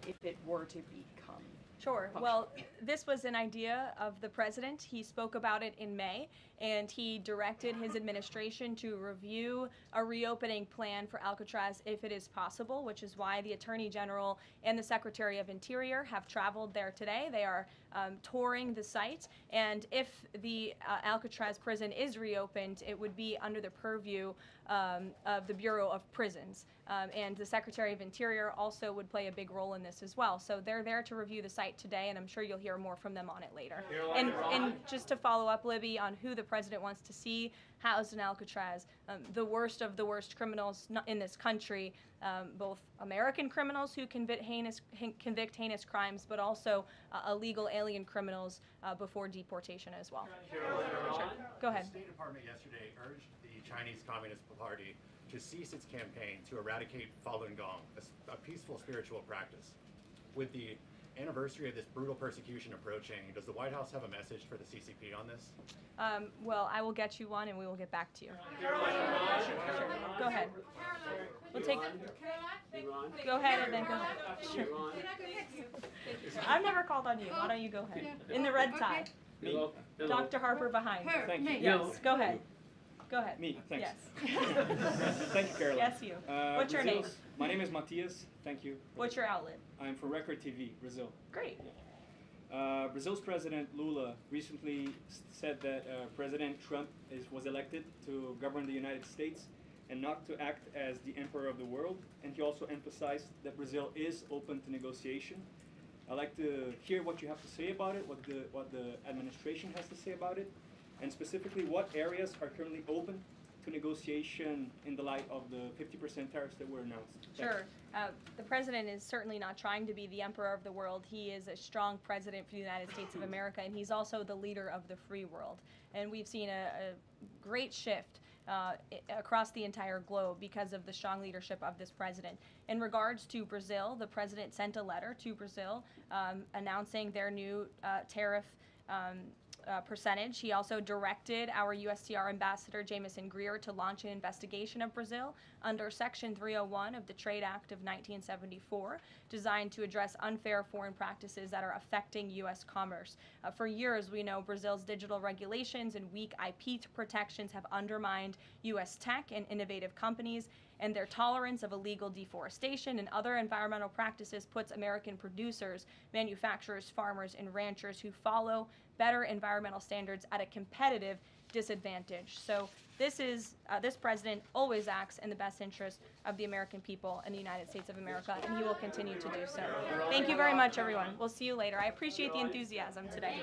if it were to become. Sure. Well, this was an idea of the president. He spoke about it in May, and he directed his administration to review a reopening plan for Alcatraz if it is possible, which is why the Attorney General and the Secretary of Interior have traveled there today. They are touring the site. And if the Alcatraz prison is reopened, it would be under the purview of the Bureau of Prisons. And the Secretary of Interior also would play a big role in this as well. So they're there to review the site today, and I'm sure you'll hear more from them on it later. And just to follow up, Libby, on who the president wants to see housed in Alcatraz, the worst of the worst criminals in this country, both American criminals who convict heinous crimes, but also illegal alien criminals before deportation as well. Sure. Go ahead. The State Department yesterday urged the Chinese Communist Party to cease its campaign to eradicate Falun Gong, a peaceful spiritual practice. With the anniversary of this brutal persecution approaching, does the White House have a message for the CCP on this? Well, I will get you one, and we will get back to you. Sure. Go ahead. We'll take. Go ahead, and then go ahead. Sure. I've never called on you. Why don't you go ahead? In the red tie. Hello. Dr. Harper behind. Thank you. Yes. Go ahead. Go ahead. Me, thanks. Yes. Thank you, Caroline. Yes, you. What's your name? My name is Matias. Thank you. What's your outlet? I'm from Record TV, Brazil. Great. Brazil's President Lula recently said that President Trump was elected to govern the United States and not to act as the emperor of the world. And he also emphasized that Brazil is open to negotiation. I'd like to hear what you have to say about it, what the administration has to say about it, and specifically what areas are currently open to negotiation in the light of the 50% tariffs that were announced. Sure. The president is certainly not trying to be the emperor of the world. He is a strong president for the United States of America, and he's also the leader of the free world. And we've seen a great shift across the entire globe because of the strong leadership of this president. In regards to Brazil, the president sent a letter to Brazil announcing their new tariff percentage. He also directed our USTR ambassador, Jameson Greer, to launch an investigation of Brazil under Section 301 of the Trade Act of 1974, designed to address unfair foreign practices that are affecting U.S. commerce. For years, we know Brazil's digital regulations and weak IP protections have undermined U.S. tech and innovative companies, and their tolerance of illegal deforestation and other environmental practices puts American producers, manufacturers, farmers, and ranchers who follow better environmental standards at a competitive disadvantage. So this president always acts in the best interest of the American people and the United States of America, and he will continue to do so. Thank you very much, everyone. We'll see you later. I appreciate the enthusiasm today.